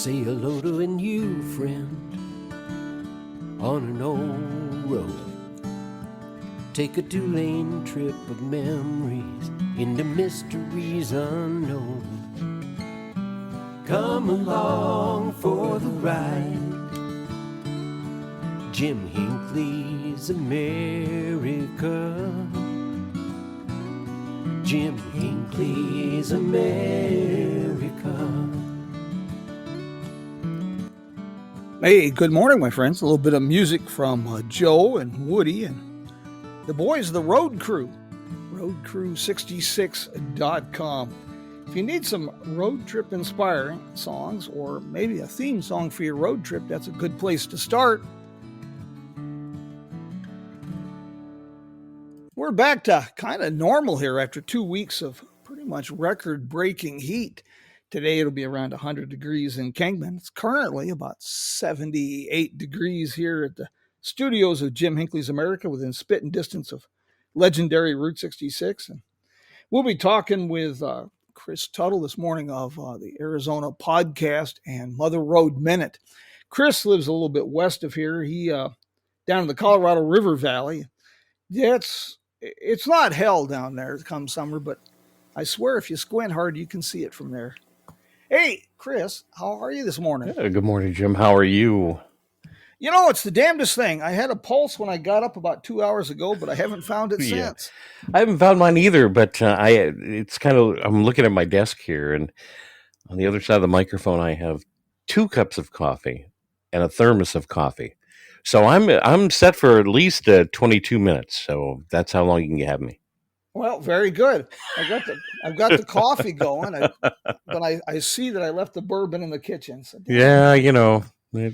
Say hello to a new friend on an old road. Take a 2-lane trip of memories into mysteries unknown. Come along for the ride. Jim Hinckley's America. Jim Hinckley's America. Hey, good morning, my friends. A little bit of music from Joe and Woody and the boys of the Road Crew, roadcrew66.com. If you need some road trip inspiring songs or maybe a theme song for your road trip, that's a good place to start. We're back to kind of normal here after 2 weeks of pretty much record-breaking heat. Today it'll be around 100 degrees in Kingman. It's currently about 78 degrees here at the studios of Jim Hinckley's America within spitting distance of legendary Route 66. And we'll be talking with Chris Tuttle this morning of the Arizona Podcast and Mother Road Minute. Chris lives a little bit west of here. He down in the Colorado River Valley. Yeah, it's not hell down there come summer, but I swear if you squint hard, you can see it from there. Hey, Chris, how are you this morning? Yeah, good morning, Jim. How are you? You know, it's the damnedest thing. I had a pulse when I got up about 2 hours ago, but I haven't found it since. I haven't found mine either, but I'm looking at my desk here, and on the other side of the microphone, I have 2 cups of coffee and a thermos of coffee. So I'm set for at least 22 minutes. So that's how long you can have me. Well, very good. I've got the coffee going, but I see that I left the bourbon in the kitchen. So yeah, if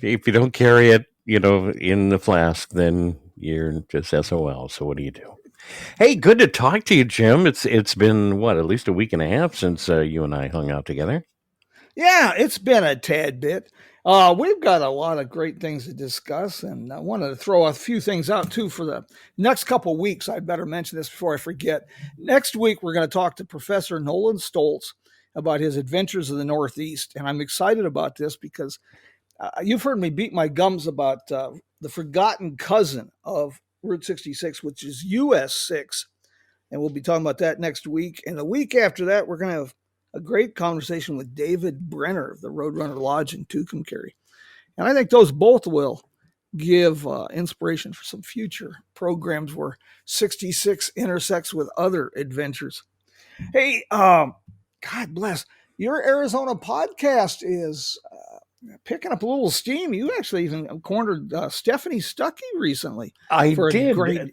you don't carry it, in the flask, then you're just SOL. So what do you do? Hey, good to talk to you, Jim. It's been at least a week and a half since you and I hung out together. Yeah, it's been a tad bit. We've got a lot of great things to discuss, and I wanted to throw a few things out, too, for the next couple of weeks. I better mention this before I forget. Next week, we're going to talk to Professor Nolan Stoltz about his adventures in the Northeast, and I'm excited about this because you've heard me beat my gums about the forgotten cousin of Route 66, which is US 6, and we'll be talking about that next week. And the week after that, we're going to have a great conversation with David Brenner of the Roadrunner Lodge in Tucumcari. And I think those both will give inspiration for some future programs where 66 intersects with other adventures. Hey, God bless, your Arizona podcast is picking up a little steam. You actually even cornered Stephanie Stuckey recently. I did. Interview.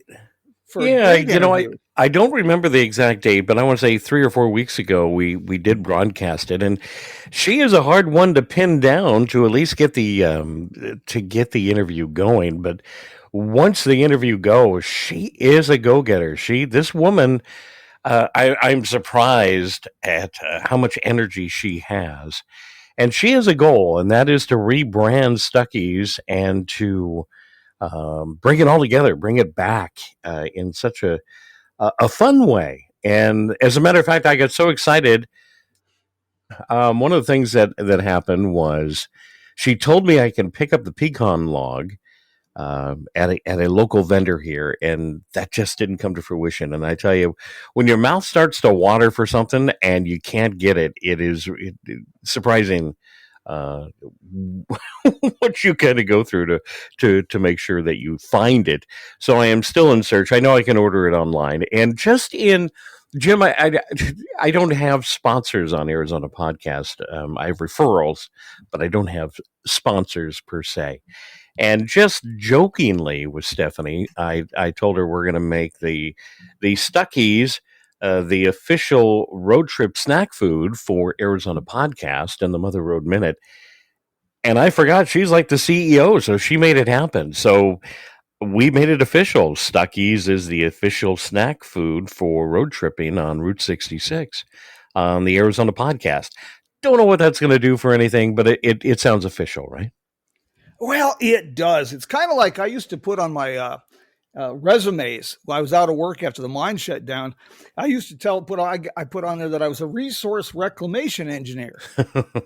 I don't remember the exact date, but I want to say 3 or 4 weeks ago we did broadcast it, and she is a hard one to pin down to at least get the interview going. But once the interview goes, she is a go-getter. This woman, I'm surprised at how much energy she has, and she has a goal, and that is to rebrand Stuckey's and to bring it all together, bring it back in such a fun way. And as a matter of fact, I got so excited. One of the things that happened was she told me I can pick up the pecan log at a local vendor here, and that just didn't come to fruition. And I tell you, when your mouth starts to water for something and you can't get it, it is surprising what you kind of go through to make sure that you find it. So I am still in search. I know I can order it online. And just in, Jim, I don't have sponsors on Arizona Podcast. I have referrals, but I don't have sponsors per se. And just jokingly with Stephanie, I told her we're going to make the Stuckey's the official road trip snack food for Arizona Podcast and the Mother Road Minute. And I forgot she's like the CEO, so she made it happen. So we made it official. Stuckey's is the official snack food for road tripping on Route 66 on the Arizona Podcast. Don't know what that's going to do for anything, but it sounds official, right? Well, it does. It's kind of like I used to put on my resumes. While I was out of work after the mine shut down, I used to I put on there that I was a resource reclamation engineer.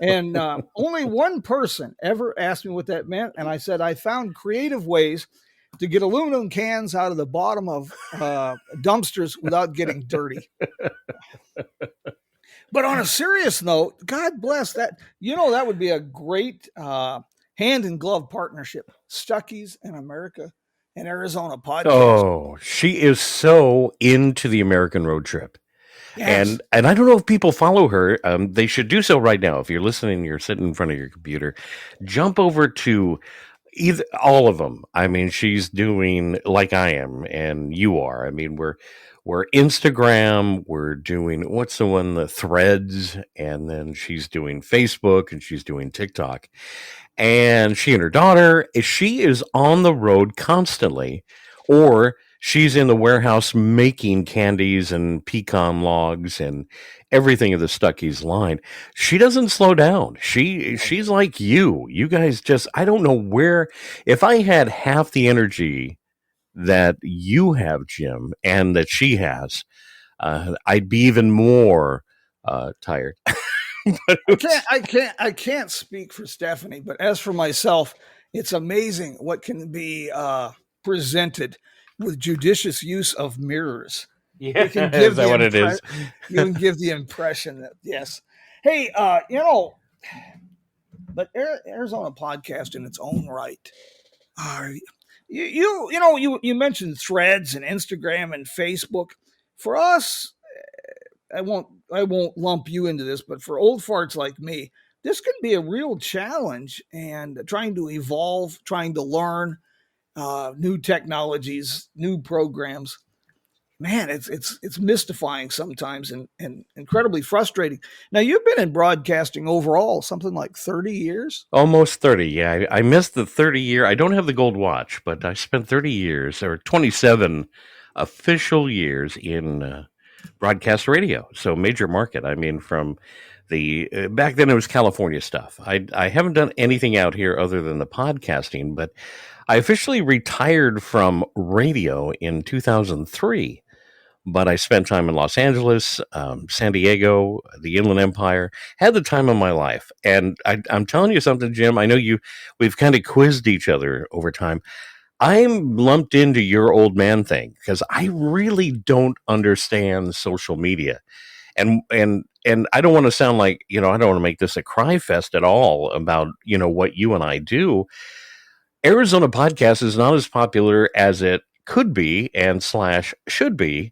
And only one person ever asked me what that meant. And I said, I found creative ways to get aluminum cans out of the bottom of dumpsters without getting dirty. But on a serious note, God bless that. That would be a great hand in glove partnership. Stuckey's and America and Arizona podcast. Oh, she is so into the American road trip. Yes. And I don't know if people follow her. They should do so right now. If you're listening, you're sitting in front of your computer, jump over to either all of them. I mean, she's doing like I am, and you are. I mean, we're Instagram. We're doing what's the one, the Threads, and then she's doing Facebook, and she's doing TikTok. And she and her daughter, she is on the road constantly, or she's in the warehouse making candies and pecan logs and everything of the Stuckey's line. She doesn't slow down. She's like you. You guys just, I don't know where, if I had half the energy that you have, Jim, and that she has, I'd be even more tired. I can't speak for Stephanie, but as for myself, it's amazing what can be presented with judicious use of mirrors. Yeah, is that what it is? You can give the impression that yes. Hey, but Arizona podcast in its own right. You mentioned Threads and Instagram and Facebook. For us, I won't lump you into this, but for old farts like me, this can be a real challenge, and trying to evolve, trying to learn new technologies, new programs. Man, it's mystifying sometimes and incredibly frustrating. Now, you've been in broadcasting overall something like 30 years? Almost 30, yeah. I missed the 30-year. I don't have the gold watch, but I spent 30 years, or 27 official years in broadcast radio. So major market. I mean, from the back then it was California stuff. I haven't done anything out here other than the podcasting, but I officially retired from radio in 2003. But I spent time in Los Angeles, San Diego, the Inland Empire, had the time of my life. And I'm telling you something, Jim, I know we've kind of quizzed each other over time. I'm lumped into your old man thing because I really don't understand social media. And I don't want to sound like, I don't want to make this a cry fest at all about, what you and I do. Arizona podcast is not as popular as it could be and / should be.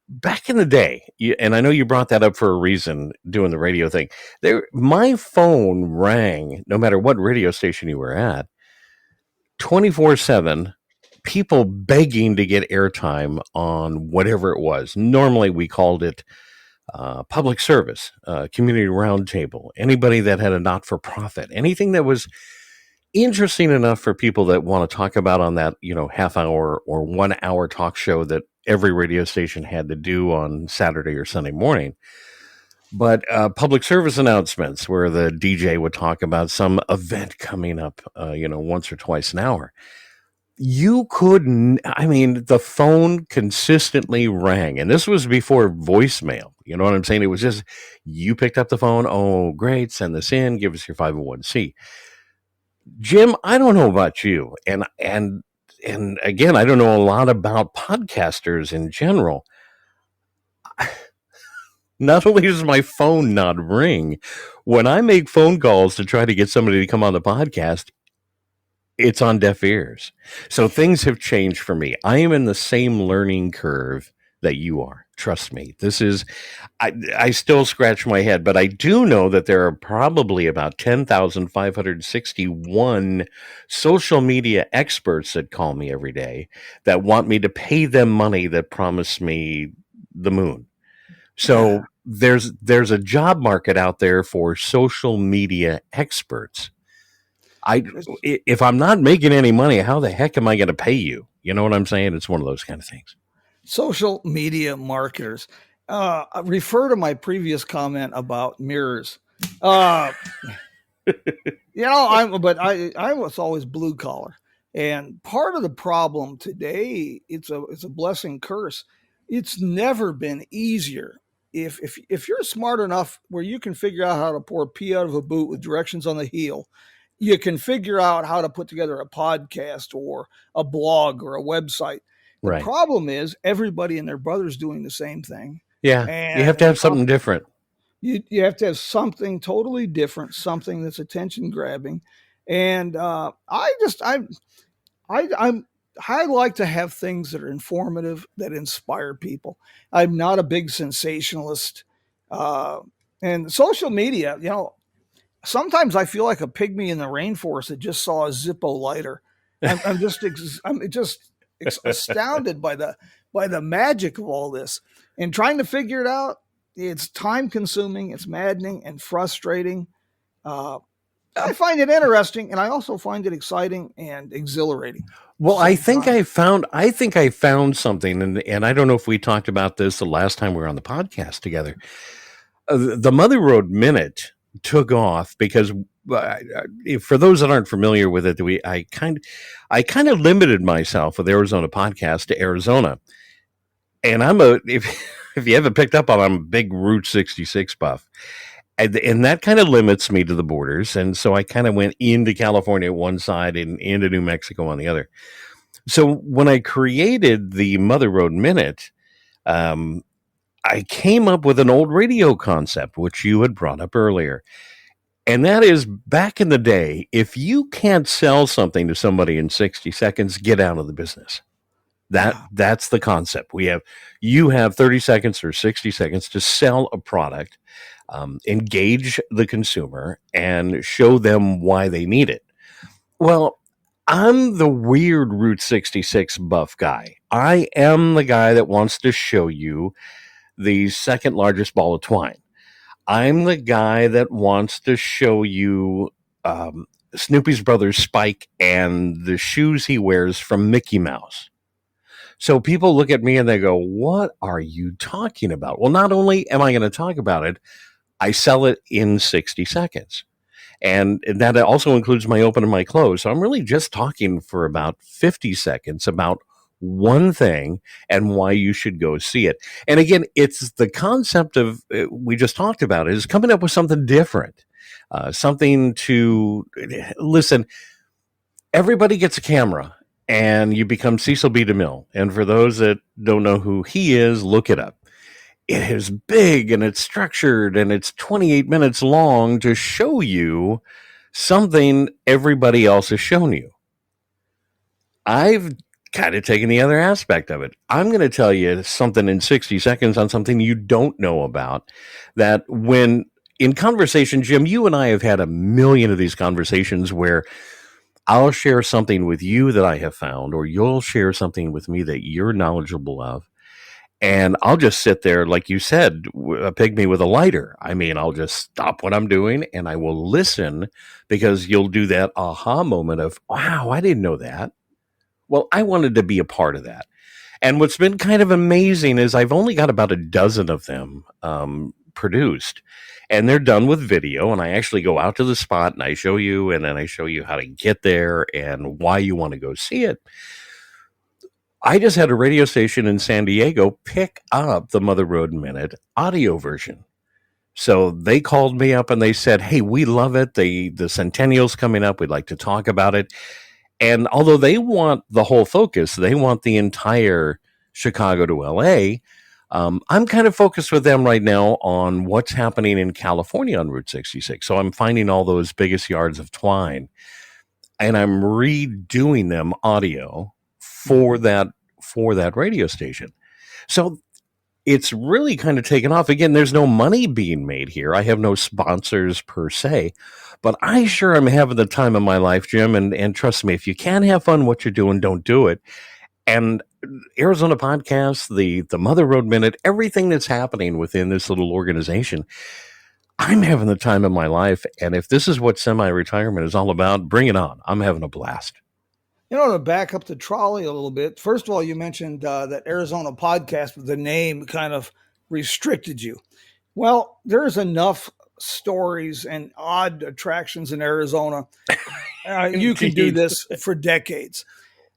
Back in the day, and I know you brought that up for a reason, doing the radio thing. My phone rang no matter what radio station you were at, 24/7. People begging to get airtime on whatever it was. Normally, we called it public service, community roundtable. Anybody that had a not-for-profit, anything that was interesting enough for people that want to talk about on that, half hour or 1 hour talk show that every radio station had to do on Saturday or Sunday morning. But public service announcements where the DJ would talk about some event coming up, once or twice an hour. You couldn't, the phone consistently rang. And this was before voicemail. You know what I'm saying? It was just, you picked up the phone. Oh, great. Send this in. Give us your 501c. Jim, I don't know about you, and again, I don't know a lot about podcasters in general. Not only does my phone not ring, when I make phone calls to try to get somebody to come on the podcast, it's on deaf ears. So things have changed for me. I am in the same learning curve that you are. Trust me. This is, I still scratch my head, but I do know that there are probably about 10,561 social media experts that call me every day that want me to pay them money that promise me the moon. So there's a job market out there for social media experts. If I'm not making any money, how the heck am I going to pay you? You know what I'm saying? It's one of those kind of things. Social media marketers. Refer to my previous comment about mirrors. I was always blue collar. And part of the problem today, it's a blessing curse. It's never been easier. If you're smart enough where you can figure out how to pour pee out of a boot with directions on the heel, you can figure out how to put together a podcast or a blog or a website. The Right. problem is everybody and their brother's doing the same thing. Yeah. You have to have something different. You have to have something totally different, something that's attention grabbing. And I like to have things that are informative, that inspire people. I'm not a big sensationalist. And social media, sometimes I feel like a pygmy in the rainforest that just saw a Zippo lighter. I'm just astounded by the magic of all this, and trying to figure it out. It's time consuming, it's maddening and frustrating. I find it interesting, and I also find it exciting and exhilarating. Well, I think I found something, and I don't know if we talked about this the last time we were on the podcast together. The Mother Road Minute took off because, for those that aren't familiar with it, I kind of limited myself with Arizona podcast to Arizona, and if you haven't picked up on, I'm a big Route 66 buff. And that kind of limits me to the borders. And so I kind of went into California at one side and into New Mexico on the other. So when I created the Mother Road Minute, I came up with an old radio concept, which you had brought up earlier. And that is, back in the day, if you can't sell something to somebody in 60 seconds, get out of the business. That's the concept. You have 30 seconds or 60 seconds to sell a product, engage the consumer, and show them why they need it. Well, I'm the weird Route 66 buff guy. I am the guy that wants to show you the second largest ball of twine. I'm the guy that wants to show you Snoopy's brother Spike and the shoes he wears from Mickey Mouse. So people look at me and they go, "What are you talking about?" Well, not only am I going to talk about it, I sell it in 60 seconds. And that also includes my open and my close. So I'm really just talking for about 50 seconds about one thing and why you should go see it. And again, it's the concept of, we just talked about it, is coming up with something different, something to listen. Everybody gets a camera and you become Cecil B. DeMille. And for those that don't know who he is, look it up. It is big and it's structured and it's 28 minutes long to show you something everybody else has shown you. I've kind of taken the other aspect of it. I'm going to tell you something in 60 seconds on something you don't know about, that when in conversation, Jim, you and I have had a million of these conversations where I'll share something with you that I have found, or you'll share something with me that you're knowledgeable of. And I'll just sit there, like you said, a pygmy with a lighter. I mean, I'll just stop what I'm doing and I will listen, because you'll do that aha moment of, wow, I didn't know that. Well, I wanted to be a part of that. And what's been kind of amazing is I've only got about a dozen of them produced, and they're done with video. And I actually go out to the spot and I show you, and then I show you how to get there and why you want to go see it. I just had a radio station in San Diego pick up the Mother Road Minute audio version. So they called me up and they said, "Hey, we love it. The centennial's coming up. We'd like to talk about it." And although they want the whole focus, they want the entire Chicago to LA, I'm kind of focused with them right now on what's happening in California on Route 66. So I'm finding all those biggest yards of twine, and I'm redoing them audio for that radio station. So it's really kind of taken off. Again, there's no money being made here. I have no sponsors per se, but I sure am having the time of my life, Jim. And trust me, if you can't have fun what you're doing, don't do it. And Arizona Podcast, the Mother Road Minute, everything that's happening within this little organization, I'm having the time of my life. And if this is what semi-retirement is all about, bring it on. I'm having a blast. To back up the trolley a little bit, first of all, you mentioned that Arizona Podcast, the name kind of restricted you. Well, there's enough stories and odd attractions in Arizona, you can do Indeed. this for decades.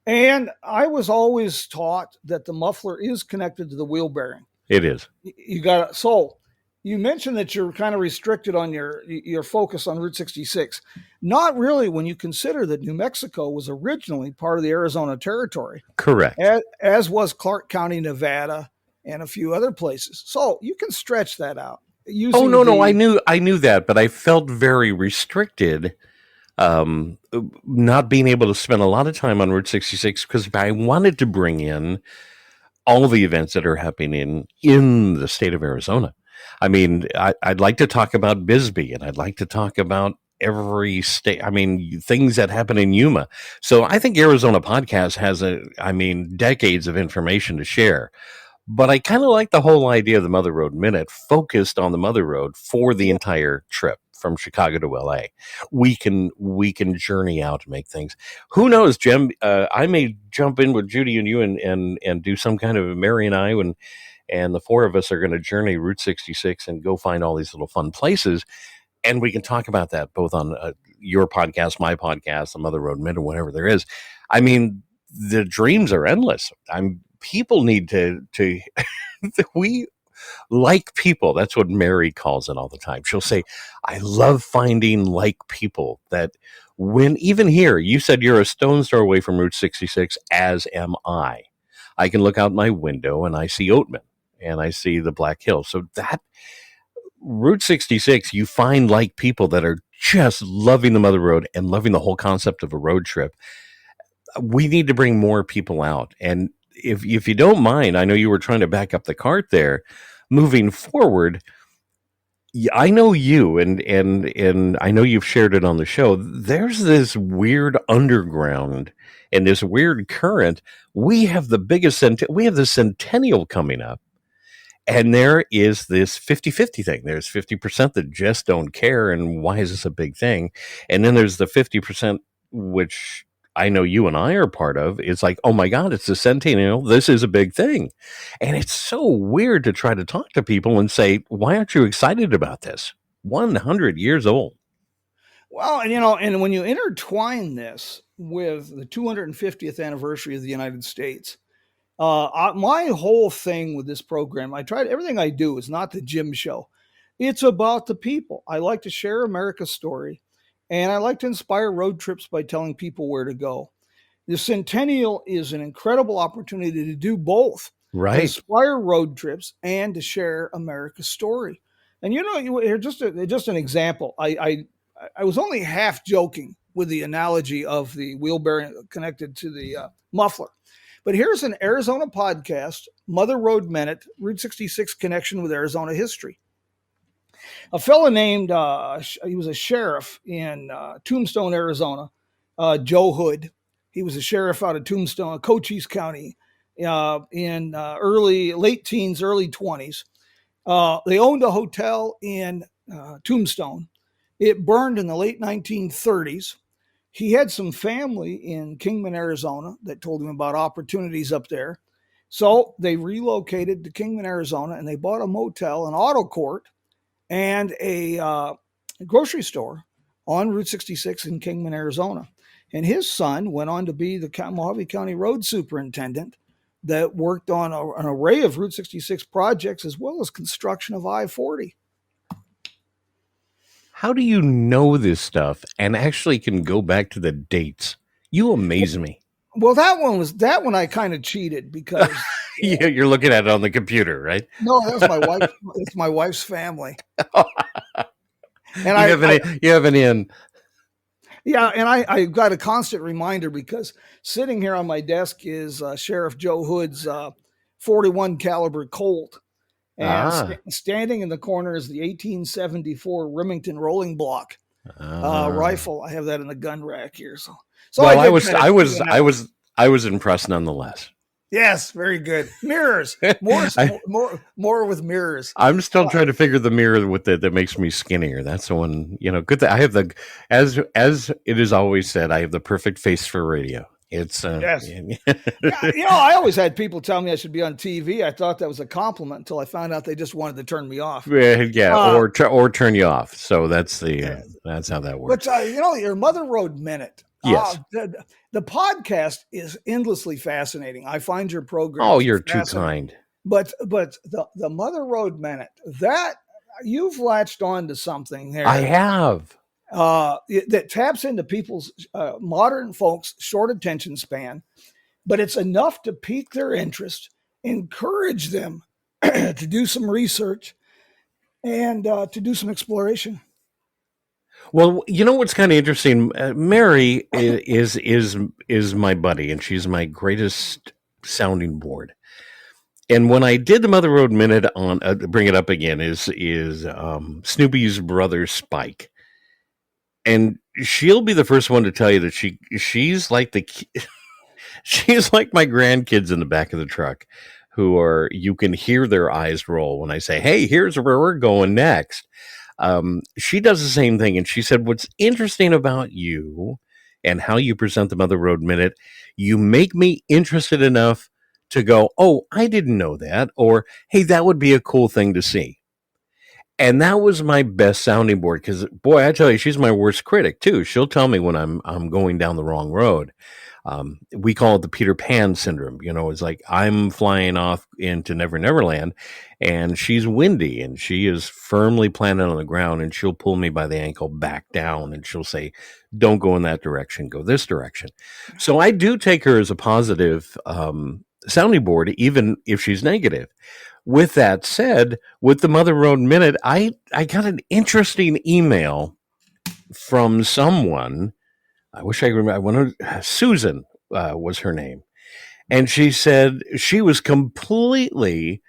And I was always taught that the muffler is connected to the wheel bearing. It is. You got it. So you mentioned that you're kind of restricted on your focus on Route 66. Not really, when you consider that New Mexico was originally part of the Arizona Territory, Correct. as was Clark County, Nevada, and a few other places. So you can stretch that out. Oh, no, I knew that, but I felt very restricted, not being able to spend a lot of time on Route 66 because I wanted to bring in all the events that are happening in the state of Arizona. I mean, I'd like to talk about Bisbee, and I'd like to talk about every state. I mean, things that happen in Yuma. So I think Arizona Podcast has decades of information to share. But I kind of like the whole idea of the Mother Road Minute focused on the Mother Road for the entire trip from Chicago to LA. We can journey out and make things. Who knows, Jim? I may jump in with Judy and you and do some kind of Mary and I and the four of us are going to journey Route 66 and go find all these little fun places. And we can talk about that both on your podcast, my podcast, the Mother Road Minute, whatever there is. I mean, the dreams are endless. People need to we like people. That's what Mary calls it all the time. She'll say, I love finding like people that when even here, you said you're a stone's throw away from Route 66, as am I. I can look out my window and I see Oatman and I see the Black Hills. So that Route 66, you find like people that are just loving the Mother Road and loving the whole concept of a road trip. We need to bring more people out. And if you don't mind, I know you were trying to back up the cart there. Moving forward, I know you, and I know you've shared it on the show. There's this weird underground and this weird current. We have the centennial coming up, and there is this 50-50 thing. There's 50% that just don't care, and why is this a big thing? And then there's the 50%, which I know you and I are part of. It's like, oh my God, it's the centennial. This is a big thing. And it's so weird to try to talk to people and say, why aren't you excited about this? 100 years old. Well, and when you intertwine this with the 250th anniversary of the United States, my whole thing with this program, everything I do is not the Jim show. It's about the people. I like to share America's story. And I like to inspire road trips by telling people where to go. The Centennial is an incredible opportunity to do both. Right. Inspire road trips and to share America's story. And just an example. I was only half joking with the analogy of the wheel bearing connected to the muffler. But here's an Arizona podcast, Mother Road Minute, Route 66 connection with Arizona history. A fellow named, he was a sheriff in Tombstone, Arizona, Joe Hood. He was a sheriff out of Tombstone, Cochise County, in late teens, early 20s. They owned a hotel in Tombstone. It burned in the late 1930s. He had some family in Kingman, Arizona that told him about opportunities up there. So they relocated to Kingman, Arizona, and they bought a motel, an auto court, and a grocery store on Route 66 in Kingman, Arizona. And his son went on to be the Mojave County Road Superintendent that worked on an array of Route 66 projects as well as construction of I-40. How do you know this stuff and actually can go back to the dates? You amaze me. Well, that one I kind of cheated because yeah, you're looking at it on the computer, right? No, that's my wife. It's my wife's family. And you have an in. Yeah, and I got a constant reminder because sitting here on my desk is Sheriff Joe Hood's 41 caliber Colt, and standing in the corner is the 1874 Remington Rolling Block rifle. I have that in the gun rack here. So well, I was impressed nonetheless. Yes, very good. Mirrors, more with mirrors. I'm still trying to figure the mirror with that makes me skinnier. That's the one, good. I have as it is always said, I have the perfect face for radio. It's Yes. I always had people tell me I should be on TV. I thought that was a compliment until I found out they just wanted to turn me off. yeah, Uh, or turn you off. So that's that's how that works. But your Mother Road Minute. Yes. The podcast is endlessly fascinating. I find your program. Oh, you're too kind. But the Mother Road Minute, that you've latched on to something here. I have. That taps into people's modern folks' short attention span, but it's enough to pique their interest, encourage them to do some research, and to do some exploration. Well, you know what's kind of interesting? Mary is my buddy, and she's my greatest sounding board. And when I did the Mother Road Minute on, bring it up again, is Snoopy's brother Spike, and she'll be the first one to tell you that she's like she's like my grandkids in the back of the truck, who are, you can hear their eyes roll when I say, "Hey, here's where we're going next." She does the same thing, and she said, "What's interesting about you and how you present the Mother Road Minute, you make me interested enough to go, oh, I didn't know that,' or hey, that would be a cool thing to see." And that was my best sounding board, because boy, I tell you, she's my worst critic too. She'll tell me when I'm going down the wrong road. We call it the Peter Pan syndrome. It's like I'm flying off into Never Never Land, and she's windy, and she is firmly planted on the ground, and she'll pull me by the ankle back down, and she'll say, "Don't go in that direction, go this direction." So I do take her as a positive sounding board, even if she's negative. With that said, with the Mother Road Minute, I got an interesting email from someone. I wish I remember. Susan was her name. And she said she was completely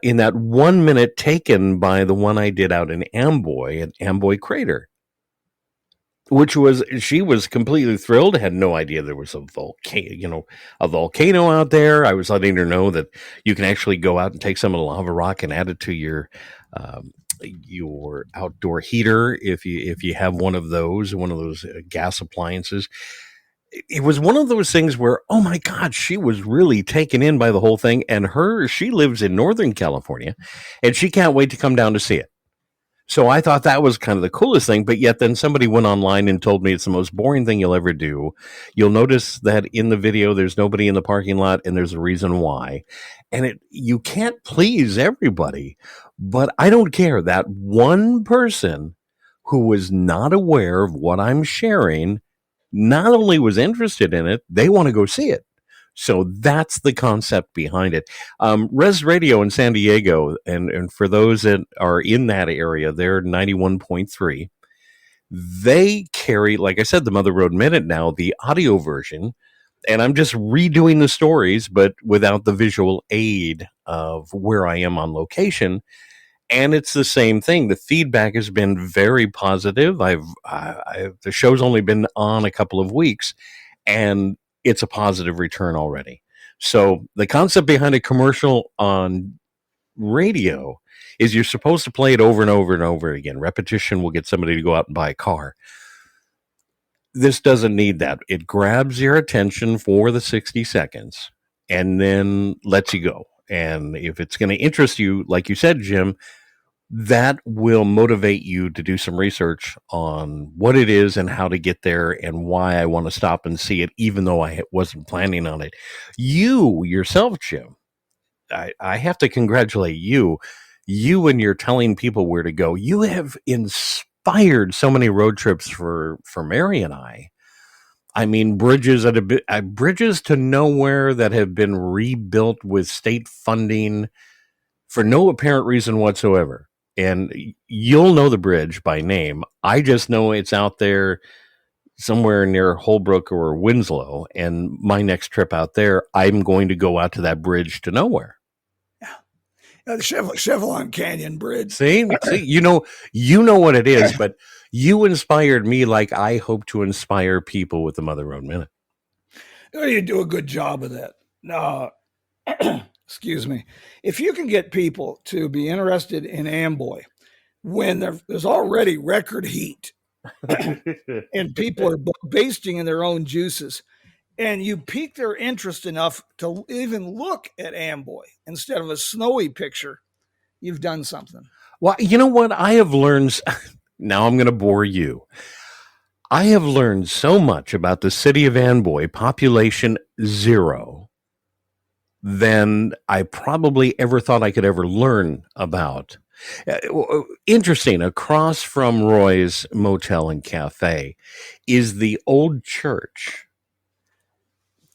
in that 1 minute taken by the one I did out in Amboy at Amboy Crater, she was completely thrilled, had no idea there was a volcano out there. I was letting her know that you can actually go out and take some of the lava rock and add it to your outdoor heater if you have one of those gas appliances. It was one of those things where, oh my God, she was really taken in by the whole thing. And she lives in Northern California, and she can't wait to come down to see it. So I thought that was kind of the coolest thing, but yet then somebody went online and told me it's the most boring thing you'll ever do. You'll notice that in the video, there's nobody in the parking lot, and there's a reason why. And you can't please everybody, but I don't care. That one person who was not aware of what I'm sharing not only was interested in it, they want to go see it. So that's the concept behind it. Res Radio in San Diego, and for those that are in that area, they're 91.3. They carry, like I said, the Mother Road Minute now, the audio version, and I'm just redoing the stories, but without the visual aid of where I am on location. And it's the same thing. The feedback has been very positive. The show's only been on a couple of weeks, and it's a positive return already. So the concept behind a commercial on radio is you're supposed to play it over and over and over again. Repetition will get somebody to go out and buy a car. This doesn't need that. It grabs your attention for the 60 seconds and then lets you go. And if it's going to interest you, like you said, Jim, that will motivate you to do some research on what it is and how to get there and why I want to stop and see it, even though I wasn't planning on it. You yourself, Jim, I have to congratulate you. You, and you're telling people where to go, you have inspired so many road trips for Mary and I. I mean, bridges to nowhere that have been rebuilt with state funding for no apparent reason whatsoever. And you'll know the bridge by name. I just know it's out there somewhere near Holbrook or Winslow. And my next trip out there, I'm going to go out to that bridge to nowhere. Yeah, the Chevelon Canyon Bridge. See, you know what it is, but you inspired me like I hope to inspire people with the Mother Road Minute. You do a good job of that. Excuse me. If you can get people to be interested in Amboy when there's already record heat and people are basting in their own juices, and you pique their interest enough to even look at Amboy instead of a snowy picture, you've done something. Well, you know what? I have learned. Now I'm going to bore you. I have learned so much about the city of Amboy, population 0, than I probably ever thought I could ever learn about. Interesting, across from Roy's Motel and Cafe is the old church.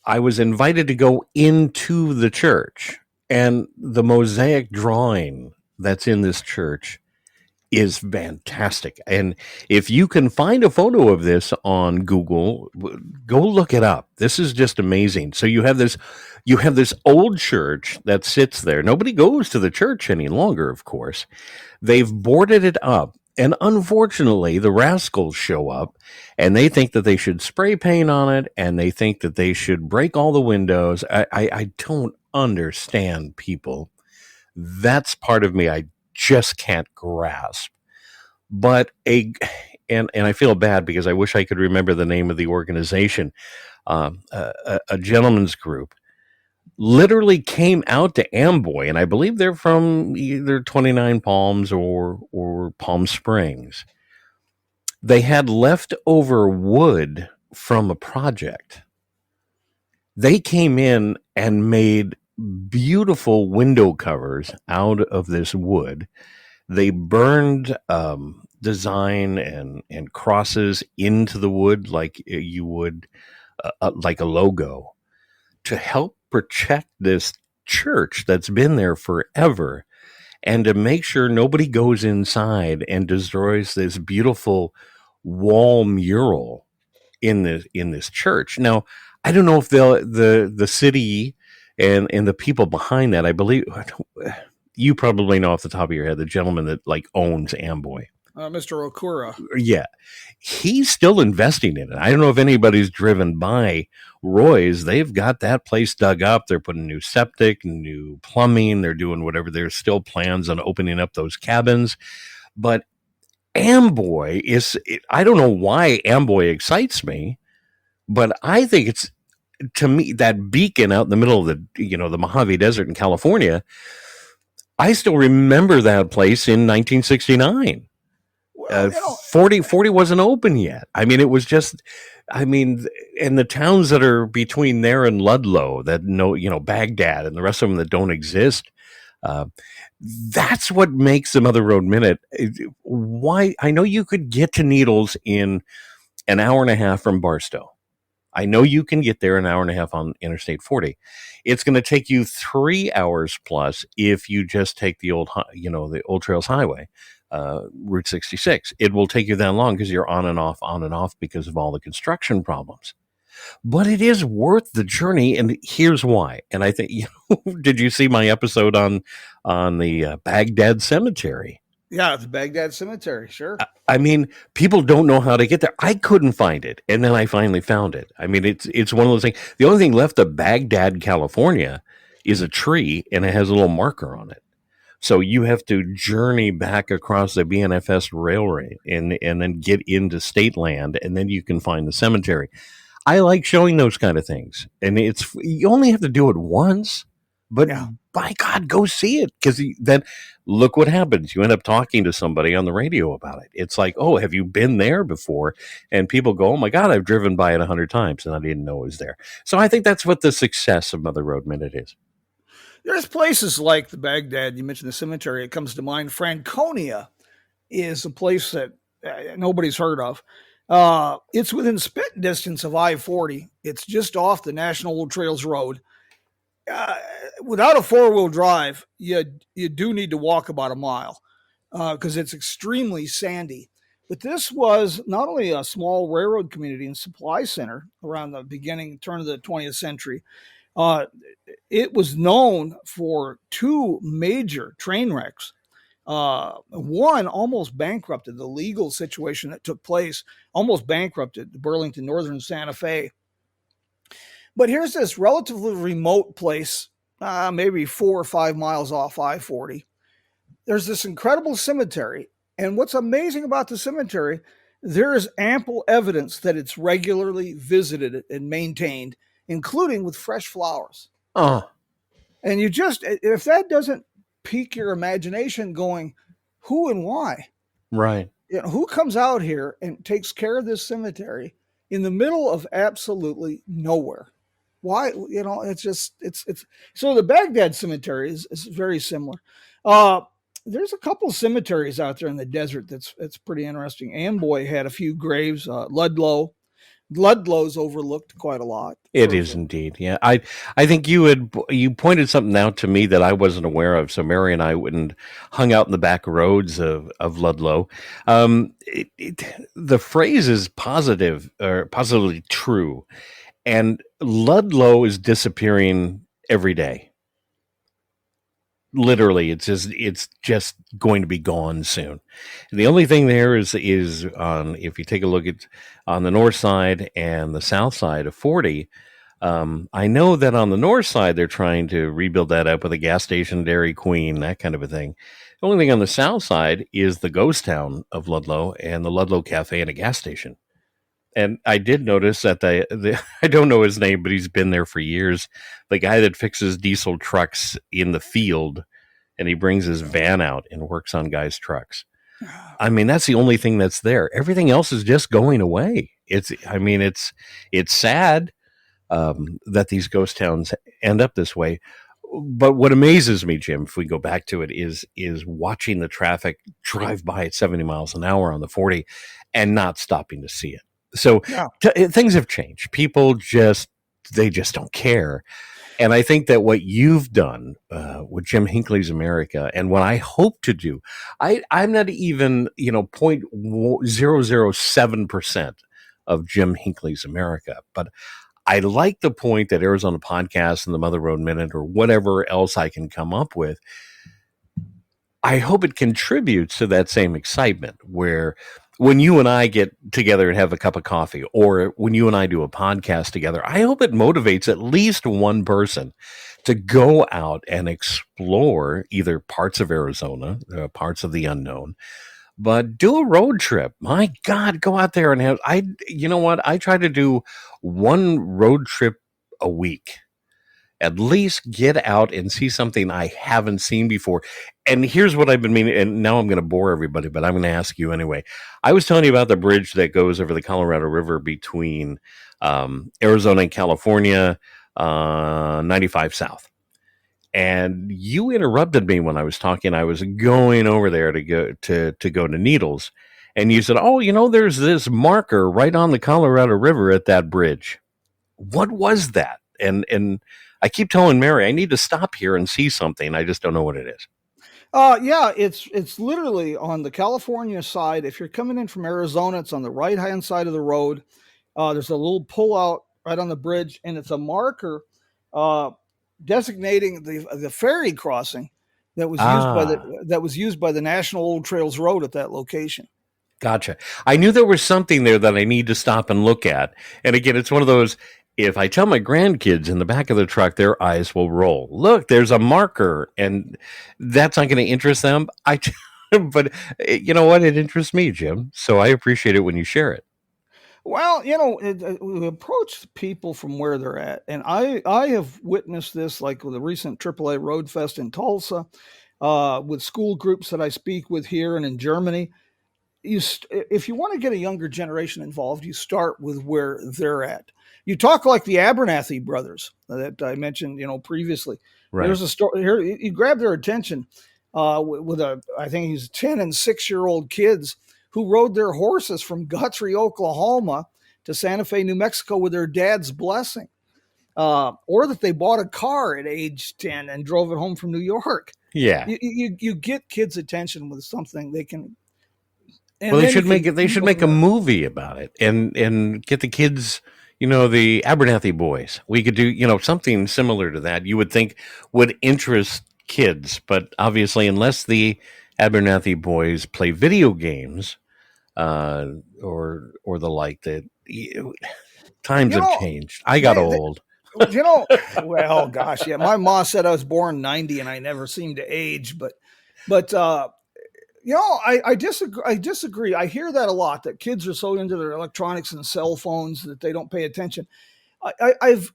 I was invited to go into the church, and the mosaic drawing that's in this church is fantastic. And if you can find a photo of this on Google, go look it up. This is just amazing. So you have this old church that sits there. Nobody goes to the church any longer, of course. They've boarded it up. And unfortunately, the rascals show up and they think that they should spray paint on it and they think that they should break all the windows. I don't understand people. That's part of me I just can't grasp. But and I feel bad because I wish I could remember the name of the organization. A gentleman's group literally came out to Amboy, and I believe they're from either 29 Palms or Palm Springs. They had leftover wood from a project. They came in and made beautiful window covers out of this wood. They burned design and crosses into the wood like you would like a logo to help protect this church that's been there forever and to make sure nobody goes inside and destroys this beautiful wall mural in this church. Now, I don't know if the city and the people behind that, I believe you probably know off the top of your head the gentleman that like owns Amboy. Mr. Okura. Yeah. He's still investing in it. I don't know if anybody's driven by Roy's. They've got that place dug up. They're putting new septic, new plumbing. They're doing whatever. There's still plans on opening up those cabins. But Amboy I don't know why Amboy excites me, but I think it's, to me, that beacon out in the middle of the Mojave Desert in California. I still remember that place in 1969. Well, 40 wasn't open yet. I mean, it was just, and the towns that are between there and Ludlow that Baghdad and the rest of them that don't exist, that's what makes the Mother Road Minute. Why? I know you could get to Needles in an hour and a half from Barstow. I know you can get there an hour and a half on Interstate 40. It's going to take you 3 hours plus if you just take the Old Trails Highway, Route 66. It will take you that long because you're on and off because of all the construction problems. But it is worth the journey, and here's why. And I think, did you see my episode on the Baghdad Cemetery? Yeah, the Baghdad Cemetery, sure. I mean, people don't know how to get there. I couldn't find it, and then I finally found it. I mean, it's one of those things. The only thing left of Baghdad, California, is a tree, and it has a little marker on it. So you have to journey back across the BNFS railway and then get into state land, and then you can find the cemetery. I like showing those kind of things, and you only have to do it once, but by God, go see it, because then look what happens. You end up talking to somebody on the radio about it. It's like, oh, have you been there before? And people go, oh my God, I've driven by it 100 times, and I didn't know it was there. So I think that's what the success of Mother Road Minute is. There's places like the Baghdad, you mentioned the cemetery, it comes to mind. Franconia is a place that nobody's heard of. It's within spit distance of I-40. It's just off the National Old Trails Road. Without a four-wheel drive, you do need to walk about a mile because it's extremely sandy. But this was not only a small railroad community and supply center around the turn of the 20th century, it was known for two major train wrecks. One almost bankrupted, the legal situation that took place almost bankrupted the Burlington Northern Santa Fe. But here's this relatively remote place, maybe 4 or 5 miles off I-40. There's this incredible cemetery. And what's amazing about the cemetery, there is ample evidence that it's regularly visited and maintained including with fresh flowers. Oh, And you just, if that doesn't pique your imagination going, who and why? right. Who comes out here and takes care of this cemetery in the middle of absolutely nowhere? Why? It's so the Baghdad cemetery is very similar. There's a couple cemeteries out there in the desert that's pretty interesting. Amboy had a few graves. Ludlow's overlooked quite a lot. It is indeed. Yeah. I think you pointed something out to me that I wasn't aware of. So Mary and I went and hung out in the back roads of Ludlow. The phrase is positive or positively true. And Ludlow is disappearing every day. Literally, it's just going to be gone soon. The only thing there is on, if you take a look at on the north side and the south side of 40. I know that on the north side they're trying to rebuild that up with a gas station, Dairy Queen, that kind of a thing. The only thing on the south side is the ghost town of Ludlow and the Ludlow Cafe and a gas station. And I did notice that the I don't know his name, but he's been there for years. The guy that fixes diesel trucks in the field, and he brings his van out and works on guys' trucks. I mean, that's the only thing that's there. Everything else is just going away. It's sad that these ghost towns end up this way. But what amazes me, Jim, if we go back to it, is watching the traffic drive by at 70 miles an hour on the 40 and not stopping to see it. So Yeah. Things have changed. People they just don't care. And I think that what you've done with Jim Hinckley's America, and what I hope to do, I'm not even 0.007% of Jim Hinckley's America, but I like the point that Arizona Podcast and the Mother Road Minute or whatever else I can come up with. I hope it contributes to that same excitement where when you and I get together and have a cup of coffee, or when you and I do a podcast together, I hope it motivates at least one person to go out and explore either parts of Arizona, parts of the unknown, but do a road trip. My God, go out there and you know what? I try to do one road trip a week. At least get out and see something I haven't seen before. And here's what I've been meaning, and now I'm going to bore everybody, but I'm going to ask you anyway. I was telling you about the bridge that goes over the Colorado River between Arizona and California, 95 South. And you interrupted me when I was talking. I was going over there to go to Needles. And you said, oh, there's this marker right on the Colorado River at that bridge. What was that? And I keep telling Mary, I need to stop here and see something. I just don't know what it is. Yeah, it's literally on the California side. If you're coming in from Arizona, it's on the right-hand side of the road. There's a little pull-out right on the bridge, and it's a marker designating the ferry crossing that was used by the National Old Trails Road at that location. Gotcha. I knew there was something there that I need to stop and look at. And again, it's one of those, if I tell my grandkids in the back of the truck, their eyes will roll. Look, there's a marker, and that's not going to interest them. But you know what? It interests me, Jim. So I appreciate it when you share it. Well, we approach people from where they're at, and I have witnessed this, like with the recent AAA Road Fest in Tulsa, with school groups that I speak with here and in Germany. If you want to get a younger generation involved, you start with where they're at. You talk like the Abernathy brothers that I mentioned, previously. Right. There's a story here. You grab their attention with I think he's 10 and 6-year-old kids who rode their horses from Guthrie, Oklahoma to Santa Fe, New Mexico with their dad's blessing. Or that they bought a car at age 10 and drove it home from New York. Yeah. You get kids' attention with something they can. Well, they should make a movie about it and get the kids, the Abernathy boys. We could do, something similar to that. You would think would interest kids, but obviously, unless the Abernathy boys play video games, or the like, that times have changed. I got old. Well, gosh, yeah. My mom said I was born 90 and I never seemed to age, but I disagree. I hear that a lot, that kids are so into their electronics and cell phones that they don't pay attention.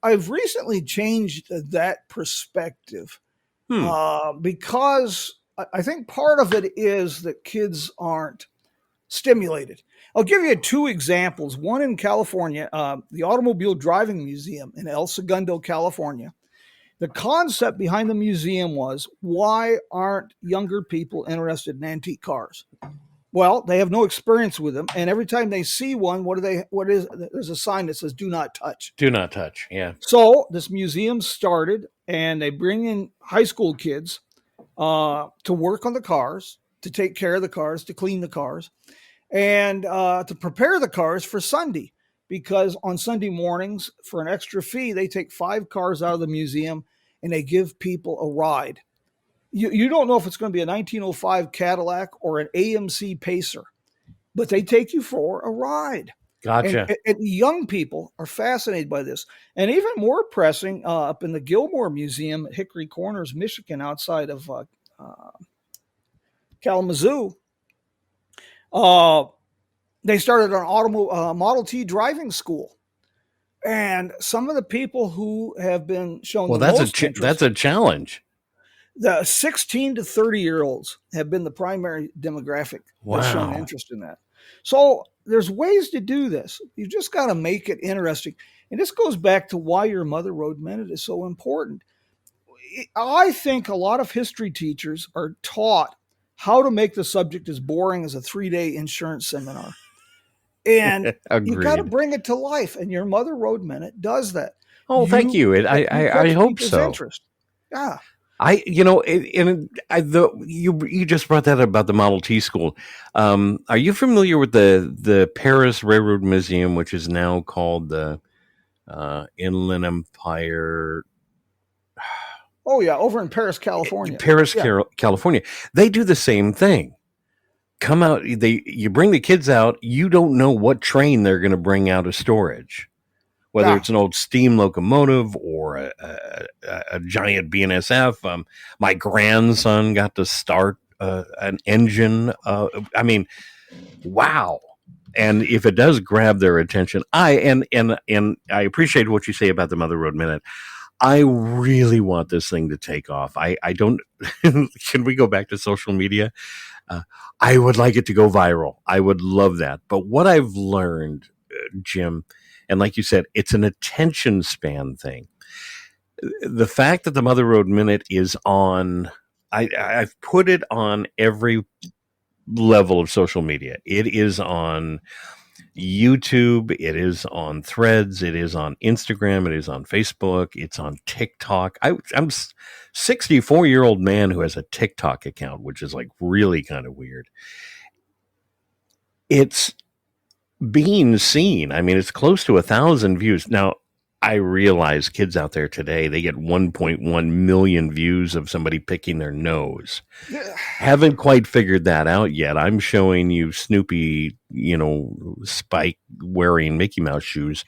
I've recently changed that perspective Hmm. because I think part of it is that kids aren't stimulated. I'll give you two examples. One in California, the Automobile Driving Museum in El Segundo, California. The concept behind the museum was, why aren't younger people interested in antique cars? Well, they have no experience with them, and every time they see one, there's a sign that says "Do not touch." Do not touch. Yeah. So this museum started, and they bring in high school kids to work on the cars, to take care of the cars, to clean the cars, and to prepare the cars for Sunday. Because on Sunday mornings, for an extra fee, they take 5 cars out of the museum and they give people a ride. You don't know if it's going to be a 1905 Cadillac or an AMC Pacer, but they take you for a ride. Gotcha. And young people are fascinated by this. And even more pressing, up in the Gilmore Museum at Hickory Corners, Michigan, outside of Kalamazoo, they started an Model T driving school. And some of the people who have been shown Well, the most interest, that's a challenge. the 16 to 30-year-olds have been the primary demographic that's shown Wow. interest in that. So there's ways to do this. You just got to make it interesting. And this goes back to why your Mother Road Minute is so important. I think a lot of history teachers are taught how to make the subject as boring as a 3-day insurance seminar. And you got to Agreed. bring it to life. And your Mother Road Minute does that. Oh, thank you. I catch hope people's so. interest. Yeah. You just brought that up about the Model T school. Are you familiar with the Paris Railroad Museum, which is now called the Inland Empire? Oh yeah, over in Paris, California. California. They do the same thing. Come out. You bring the kids out. You don't know what train they're going to bring out of storage. Whether it's an old steam locomotive or a giant BNSF. My grandson got to start an engine. I mean, wow. And if it does grab their attention, I appreciate what you say about the Mother Road Minute. I really want this thing to take off. I don't. Can we go back to social media? I would like it to go viral. I would love that. But what I've learned, Jim, and like you said, it's an attention span thing. The fact that the Mother Road Minute is on, I've put it on every level of social media. It is on YouTube. It is on Threads. It is on Instagram. It is on Facebook. It's on TikTok. I'm 64-year-old man who has a TikTok account, which is like really kind of weird. It's being seen. I mean, it's close to 1,000 views. Now, I realize kids out there today, they get 1.1 million views of somebody picking their nose. Haven't quite figured that out yet. I'm showing you Snoopy, Spike wearing Mickey Mouse shoes.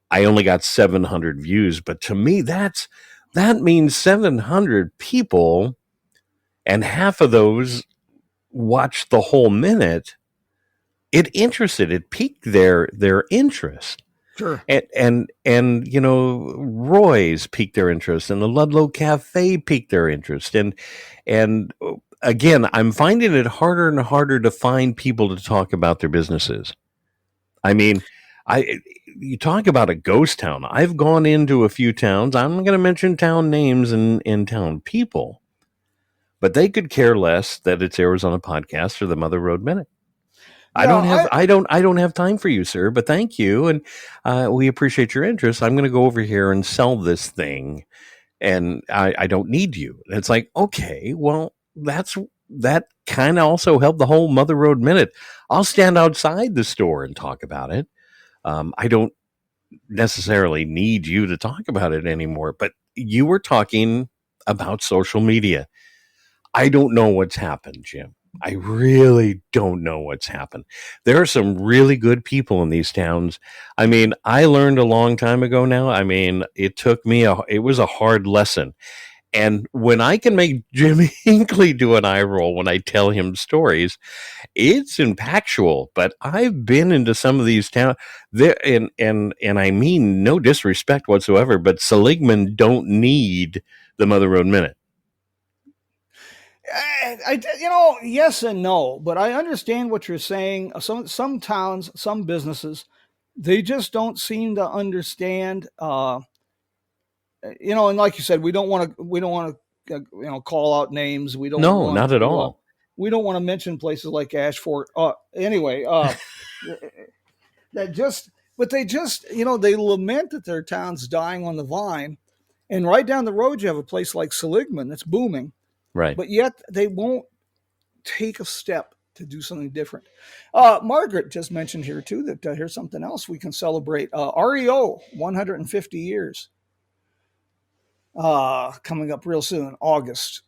I only got 700 views, but to me, that means 700 people, and half of those watched the whole minute. It piqued their interest. Sure. And Roy's piqued their interest, and the Ludlow Cafe piqued their interest. And again, I'm finding it harder and harder to find people to talk about their businesses. I mean, you talk about a ghost town. I've gone into a few towns. I'm not going to mention town names and town people, but they could care less that it's Arizona Podcast or the Mother Road Minute. I don't have time for you, sir, but thank you. And we appreciate your interest. I'm going to go over here and sell this thing, and I don't need you. And it's like, okay, well, that kind of also helped the whole Mother Road Minute. I'll stand outside the store and talk about it. I don't necessarily need you to talk about it anymore, but you were talking about social media. I don't know what's happened, Jim. I really don't know what's happened. There are some really good people in these towns. I mean, I learned a long time ago now. I mean, it took me it was a hard lesson. And when I can make Jim Hinckley do an eye roll when I tell him stories, it's impactful. But I've been into some of these towns there, and I mean no disrespect whatsoever, but Seligman don't need the Mother Road Minute. Yes and no, but I understand what you're saying. Some towns, some businesses, they just don't seem to understand. And like you said, we don't want to call out names. We don't No, want not at to, all. we don't want to mention places like Ashford. Anyway, but they just, they lament that their town's dying on the vine. And right down the road, you have a place like Seligman that's booming, Right. but yet they won't take a step to do something different. Margaret just mentioned here too that here's something else we can celebrate. REO, 150 years. Coming up real soon, August.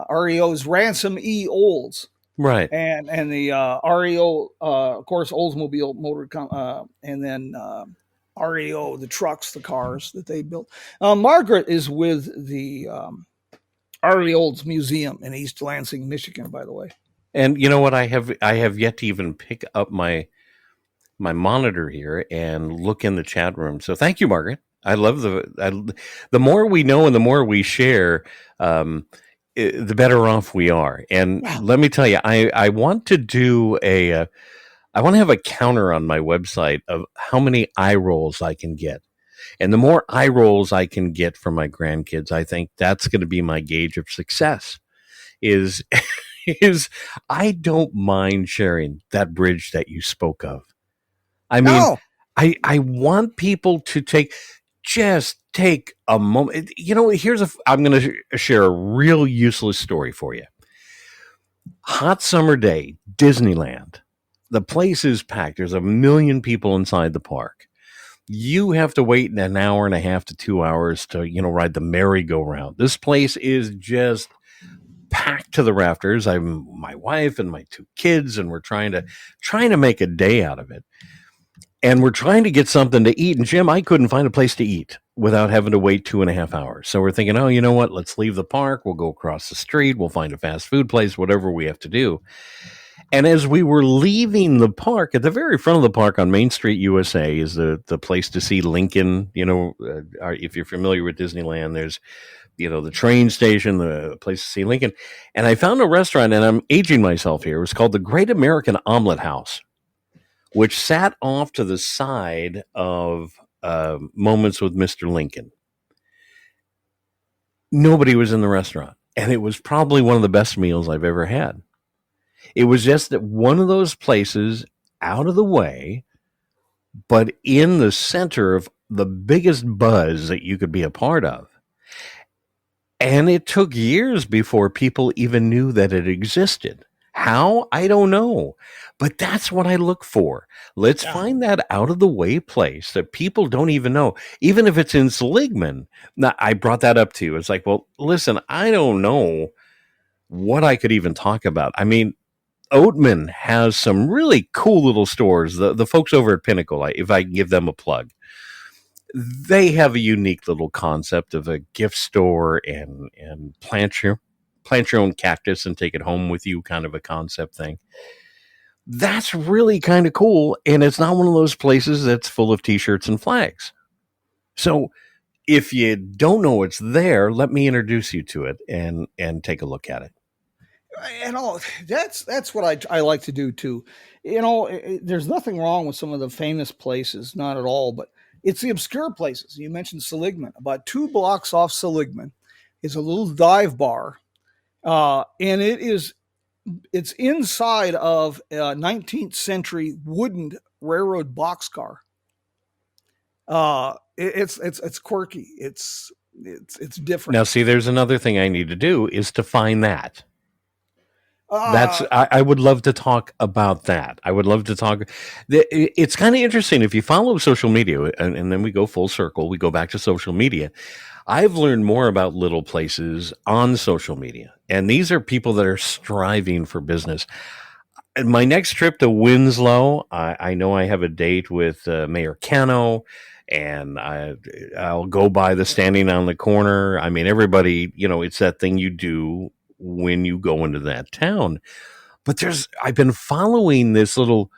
REO's Ransom E. Olds. Right. And the REO, of course, Oldsmobile Motor, and then REO, the trucks, the cars that they built. Margaret is with the REO Olds Museum in East Lansing, Michigan, by the way. And you know what? I have yet to even pick up my monitor here and look in the chat room. So thank you, Margaret. I love the more we know and the more we share, the better off we are. And let me tell you, I want to do I want to have a counter on my website of how many eye rolls I can get. And the more eye rolls I can get from my grandkids, I think that's going to be my gauge of success. Is I don't mind sharing that bridge that you spoke of. I mean, No. I want people to just take a moment. I'm going to share a real useless story for you. Hot summer day, Disneyland. The place is packed. There's 1 million people inside the park. You have to wait an hour and a half to 2 hours to, ride the merry-go-round. This place is just packed to the rafters. I'm my wife and my 2 kids, and we're trying to make a day out of it. And we're trying to get something to eat. And Jim, I couldn't find a place to eat without having to wait 2.5 hours. So we're thinking, oh, you know what? Let's leave the park. We'll go across the street. We'll find a fast food place, whatever we have to do. And as we were leaving the park, at the very front of the park on Main Street, USA, is the place to see Lincoln. If you're familiar with Disneyland, there's, the train station, the place to see Lincoln. And I found a restaurant, and I'm aging myself here. It was called the Great American Omelet House, which sat off to the side of Moments with Mr. Lincoln. Nobody was in the restaurant, and it was probably one of the best meals I've ever had. It was just that one of those places out of the way, but in the center of the biggest buzz that you could be a part of. And it took years before people even knew that it existed. How? I don't know. But that's what I look for. Let's find that out of the way place that people don't even know. Even if it's in Seligman. Now, I brought that up to you. It's like, well, listen, I don't know what I could even talk about. I mean, Oatman has some really cool little stores. The folks over at Pinnacle, if I can give them a plug, they have a unique little concept of a gift store and plant your own cactus and take it home with you kind of a concept thing. That's really kind of cool. And it's not one of those places that's full of t-shirts and flags. So if you don't know it's there, let me introduce you to it and take a look at it. That's what I like to do too. There's nothing wrong with some of the famous places, not at all, but it's the obscure places. You mentioned Seligman. About 2 blocks off Seligman is a little dive bar, and it's inside of a 19th century wooden railroad boxcar. It's quirky. It's different. Now, see, there's another thing I need to do is to find that. I would love to talk about that. I would love to talk. It's kind of interesting if you follow social media, and then we go full circle. We go back to social media. I've learned more about little places on social media, and these are people that are striving for business. My next trip to Winslow, I know I have a date with Mayor Cano. and I'll go by the standing on the corner. I mean, everybody, it's that thing you do when you go into that town. But I've been following this little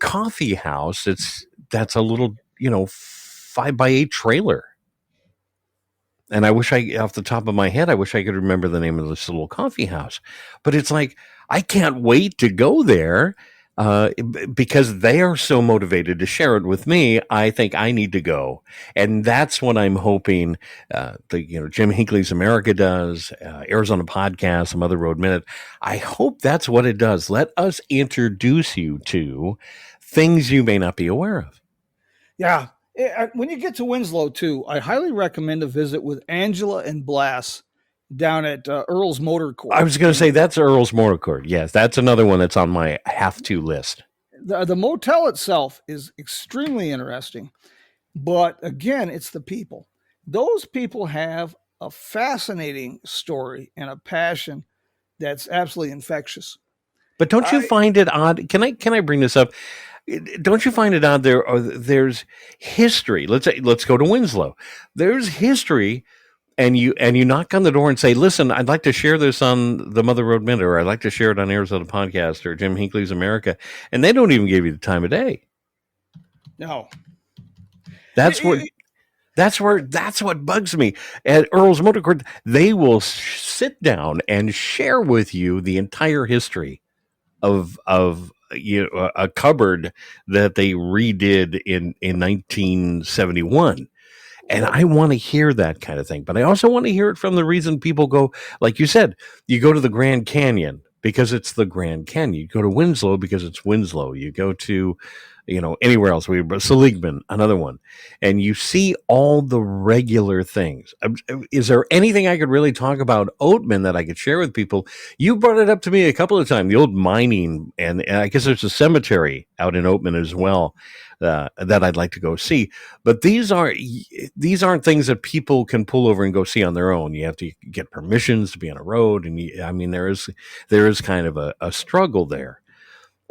coffee house. That's a little, 5x8 trailer. And off the top of my head, I wish I could remember the name of this little coffee house. But it's like, I can't wait to go there because they are so motivated to share it with me. I think I need to go. And that's what I'm hoping Jim Hinckley's America does, Arizona Podcast, some other Road Minute. I hope that's what it does. Let us introduce you to things you may not be aware of. Yeah. When you get to Winslow, too, I highly recommend a visit with Angela and Blass down at Earl's Motor Court. I was going to say that's Earl's Motor Court. Yes, that's another one that's on my have-to list. The motel itself is extremely interesting. But again, it's the people. Those people have a fascinating story and a passion that's absolutely infectious. But don't you find it odd? Can I bring this up? Don't you find it odd there's history? Let's go to Winslow. There's history, and you knock on the door and say, "Listen, I'd like to share this on the Mother Road Minute, or I'd like to share it on Arizona Podcast or Jim Hinckley's America," and they don't even give you the time of day. No, that's what bugs me. At Earl's Motor Court, they will sit down and share with you the entire history of a cupboard that they redid in 1971. And I want to hear that kind of thing, but I also want to hear it from the reason people go, like you said, you go to the Grand Canyon because it's the Grand Canyon. You go to Winslow because it's Winslow. You go to, anywhere else. Seligman, another one. And you see all the regular things. Is there anything I could really talk about Oatman that I could share with people? You brought it up to me a couple of times, the old mining, and I guess there's a cemetery out in Oatman as well that I'd like to go see. But these aren't things that people can pull over and go see on their own. You have to get permissions to be on a road. And there is kind of a struggle there.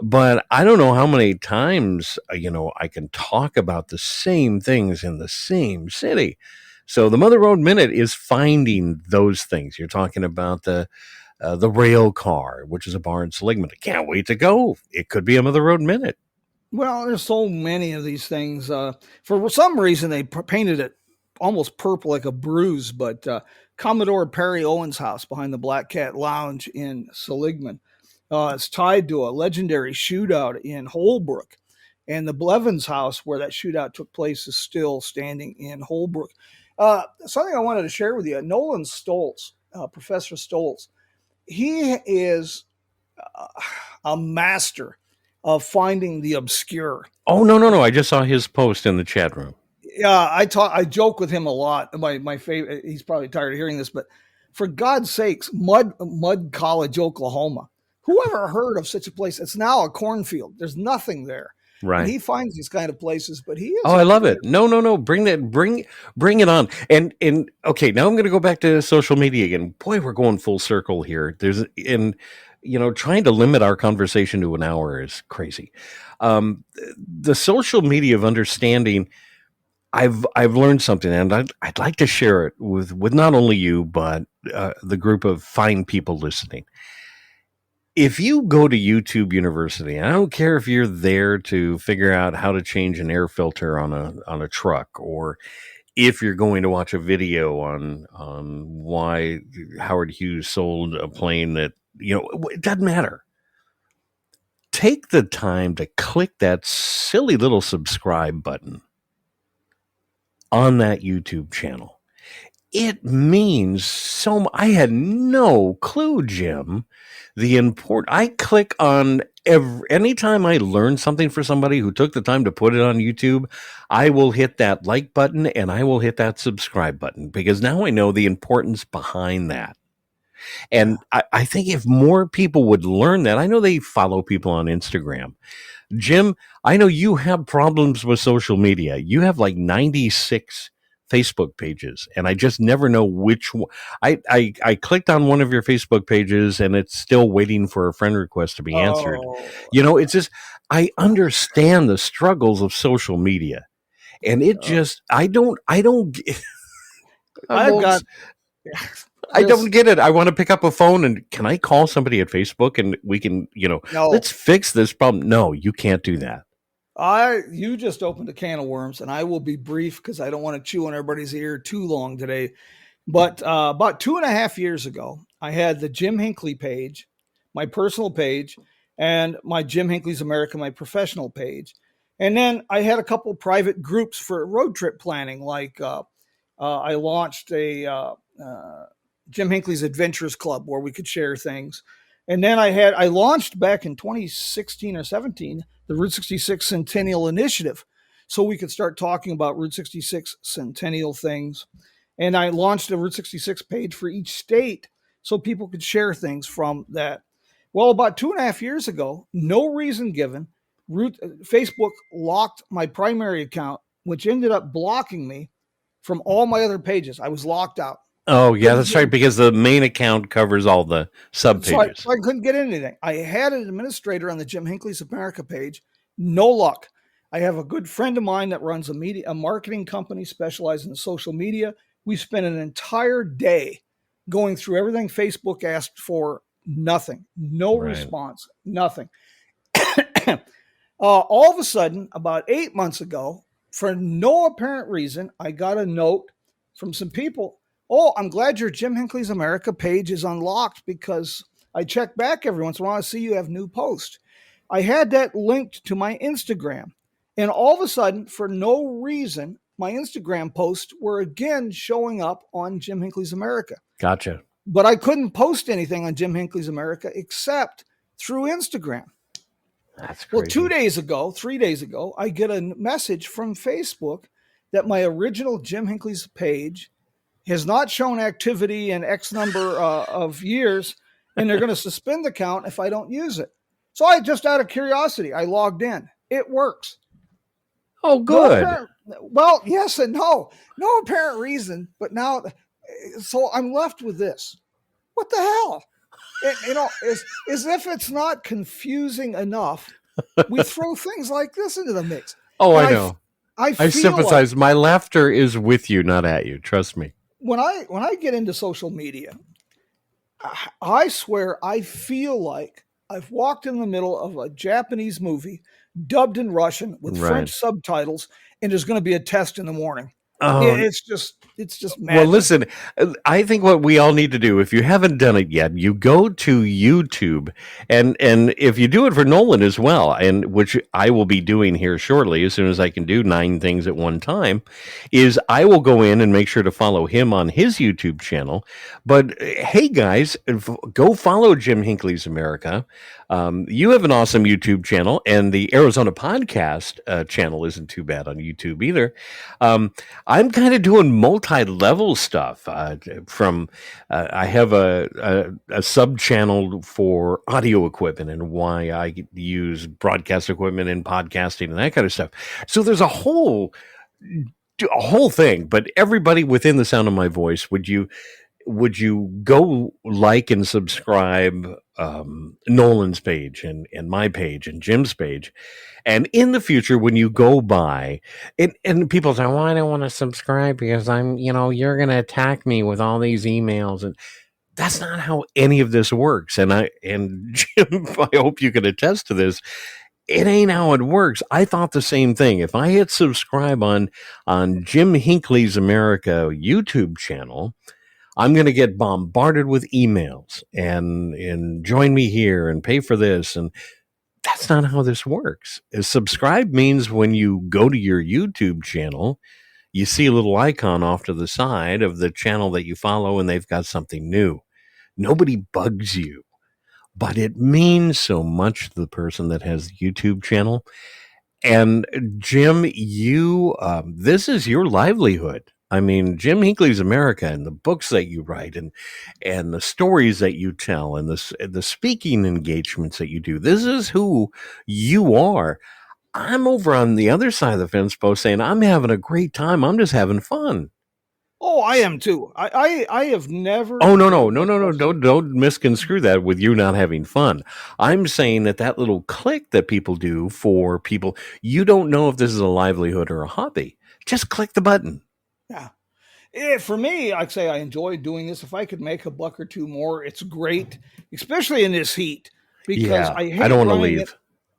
But I don't know how many times, I can talk about the same things in the same city. So the Mother Road Minute is finding those things. You're talking about the rail car, which is a bar in Seligman. I can't wait to go. It could be a Mother Road Minute. Well, there's so many of these things. For some reason, they painted it almost purple like a bruise, but Commodore Perry Owen's house behind the Black Cat Lounge in Seligman. It's tied to a legendary shootout in Holbrook. And the Blevins house where that shootout took place is still standing in Holbrook. Something I wanted to share with you, Nolan Stoltz, Professor Stoltz, he is a master of finding the obscure. Oh, no. I just saw his post in the chat room. Yeah, I joke with him a lot. My favorite, he's probably tired of hearing this, but for God's sakes, Mud College, Oklahoma. Who ever heard of such a place? It's now a cornfield. There's nothing there. Right. And he finds these kind of places, but he is. Oh, I love it. No. Bring it on. And okay, now I'm going to go back to social media again. Boy, we're going full circle here. Trying to limit our conversation to an hour is crazy. The social media of understanding, I've learned something, and I'd like to share it with not only you, but the group of fine people listening. If you go to YouTube University, I don't care if you're there to figure out how to change an air filter on a truck, or if you're going to watch a video on why Howard Hughes sold a plane that, it doesn't matter. Take the time to click that silly little subscribe button on that YouTube channel. It means so much. I had no clue, Jim. I click on anytime I learn something for somebody who took the time to put it on YouTube, I will hit that like button and I will hit that subscribe button, because now I know the importance behind that. And I think if more people would learn that, I know they follow people on Instagram. Jim, I know you have problems with social media. You have like 96 Facebook pages, and I just never know which one. I clicked on one of your Facebook pages and it's still waiting for a friend request to be answered. It's just, I understand the struggles of social media. and it just I don't I've got I don't just get it. I want to pick up a phone and can I call somebody at Facebook and we can, no. let's fix this problem. No, you can't do that. You just opened a can of worms, and I will be brief because I don't want to chew on everybody's ear too long today. But about 2.5 years ago, I had the Jim Hinckley page, my personal page, and my Jim Hinckley's America, my professional page. And then I had a couple private groups for road trip planning. Like I launched a Jim Hinckley's Adventures Club where we could share things. And then I launched back in 2016 or 17 the Route 66 Centennial Initiative, so we could start talking about Route 66 Centennial things. And I launched a Route 66 page for each state so people could share things from that. Well, about 2.5 years ago, no reason given, Facebook locked my primary account, which ended up blocking me from all my other pages. I was locked out. Oh, yeah, that's right, because the main account covers all the sub-pages. So I couldn't get anything. I had an administrator on the Jim Hinckley's America page. No luck. I have a good friend of mine that runs a marketing company specialized in social media. We spent an entire day going through everything Facebook asked for. Nothing. No response. Nothing. All of a sudden, about 8 months ago, for no apparent reason, I got a note from some people. Oh, I'm glad your Jim Hinckley's America page is unlocked because I check back every once in a while to see you have new posts. I had that linked to my Instagram. And all of a sudden, for no reason, my Instagram posts were again showing up on Jim Hinckley's America. Gotcha. But I couldn't post anything on Jim Hinckley's America except through Instagram. That's crazy. Well, 3 days ago, I get a message from Facebook that my original Jim Hinckley's page has not shown activity in X number of years, and they're going to suspend the account if I don't use it. So I just, out of curiosity, I logged in. It works. Oh, good. Well, yes and no. No apparent reason, but now, so I'm left with this. What the hell? As if it's not confusing enough, we throw things like this into the mix. Oh, I know. I sympathize. My laughter is with you, not at you. Trust me. When I get into social media, I swear I feel like I've walked in the middle of a Japanese movie dubbed in Russian with French subtitles, and there's going to be a test in the morning. It's just magic. Well, listen, I think what we all need to do, if you haven't done it yet, you go to YouTube, and if you do it for Nolan as well, and which I will be doing here shortly, as soon as I can do 9 things at one time, is I will go in and make sure to follow him on his YouTube channel. But hey, guys, go follow Jim Hinckley's America. You have an awesome YouTube channel, and the Arizona Podcast channel isn't too bad on YouTube either. I'm kind of doing multi-level stuff. I have a sub channel for audio equipment and why I use broadcast equipment in podcasting and that kind of stuff. So there's a whole thing. But everybody within the sound of my voice, would you go like and subscribe Nolan's page and my page and Jim's page? And in the future, when you go by, and people say, well, I don't want to subscribe because you're going to attack me with all these emails. And that's not how any of this works. And Jim, I hope you can attest to this. It ain't how it works. I thought the same thing. If I hit subscribe on Jim Hinckley's America YouTube channel, I'm going to get bombarded with emails and join me here and pay for this. And that's not how this works. Subscribe means when you go to your YouTube channel, you see a little icon off to the side of the channel that you follow, and they've got something new. Nobody bugs you, but it means so much to the person that has the YouTube channel. And Jim, this is your livelihood. I mean, Jim Hinckley's America and the books that you write and the stories that you tell and the speaking engagements that you do. This is who you are. I'm over on the other side of the fence post saying, I'm having a great time. I'm just having fun. Oh, I am too. I have never. Oh, no. Don't misconstrue that with you not having fun. I'm saying that little click that people do for people, you don't know if this is a livelihood or a hobby. just click the button. Yeah. For me, I'd say I enjoy doing this. If I could make a buck or two more, it's great, especially in this heat, because Yeah, I don't want to leave.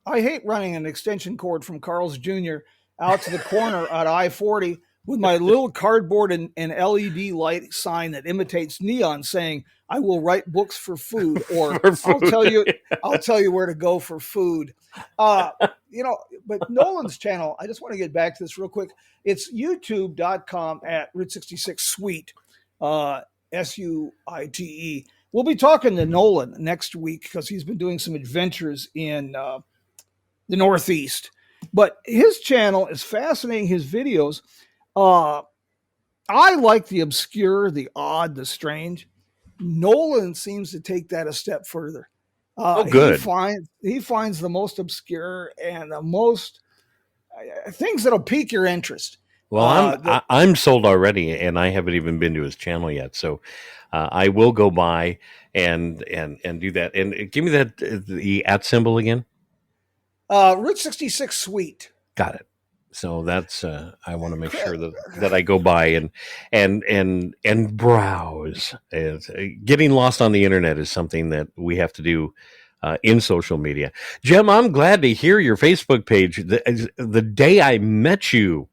I hate running an extension cord from Carl's Jr. out to the corner at I-40 with my little cardboard and LED light sign that imitates neon saying, "I will write books for food," or For food. I'll tell you where to go for food. But Nolan's channel, I just want to get back to this real quick. It's youtube.com at Route 66 Suite, Suite. We'll be talking to Nolan next week because he's been doing some adventures in the Northeast. But his channel is fascinating. His videos, I like the obscure, the odd, the strange. Nolan seems to take that a step further. Good. He finds the most obscure and the most things that'll pique your interest. Well, I'm sold already, and I haven't even been to his channel yet. So I will go by and do that. And give me the @ symbol again. Route 66 Suite. Got it. So that's I want to make sure that I go by and browse. Getting lost on the internet is something that we have to do in social media. Jim, I'm glad to hear your Facebook page. The day I met you,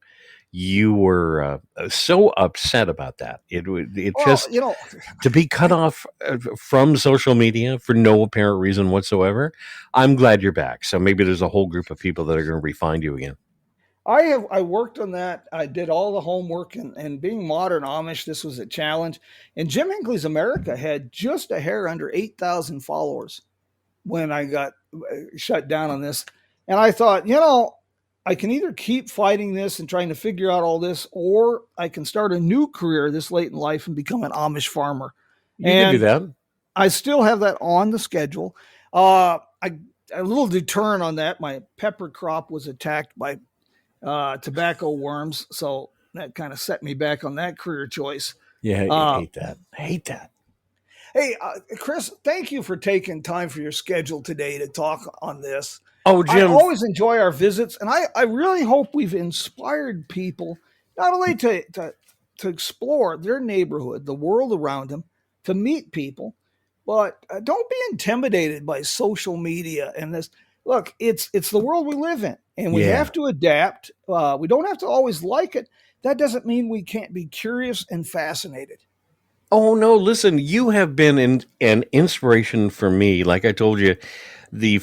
you were so upset about that. To be cut off from social media for no apparent reason whatsoever. I'm glad you're back. So maybe there's a whole group of people that are going to re-find you again. I worked on that. I did all the homework, and being modern Amish, this was a challenge. And Jim Hinckley's America had just a hair under 8,000 followers when I got shut down on this. And I thought, I can either keep fighting this and trying to figure out all this, or I can start a new career this late in life and become an Amish farmer. You can do that. I still have that on the schedule. A little deterrent on that. My pepper crop was attacked by tobacco worms, so that kind of set me back on that career choice. Yeah, I hate that. Hey, Chris, thank you for taking time for your schedule today to talk on this. Oh, Jim, I always enjoy our visits, and I really hope we've inspired people not only to explore their neighborhood, the world around them, to meet people, but don't be intimidated by social media and this. Look, it's the world we live in, and we have to adapt. We don't have to always like it. That doesn't mean we can't be curious and fascinated. Oh, no, listen, you have been an inspiration for me. Like I told you, the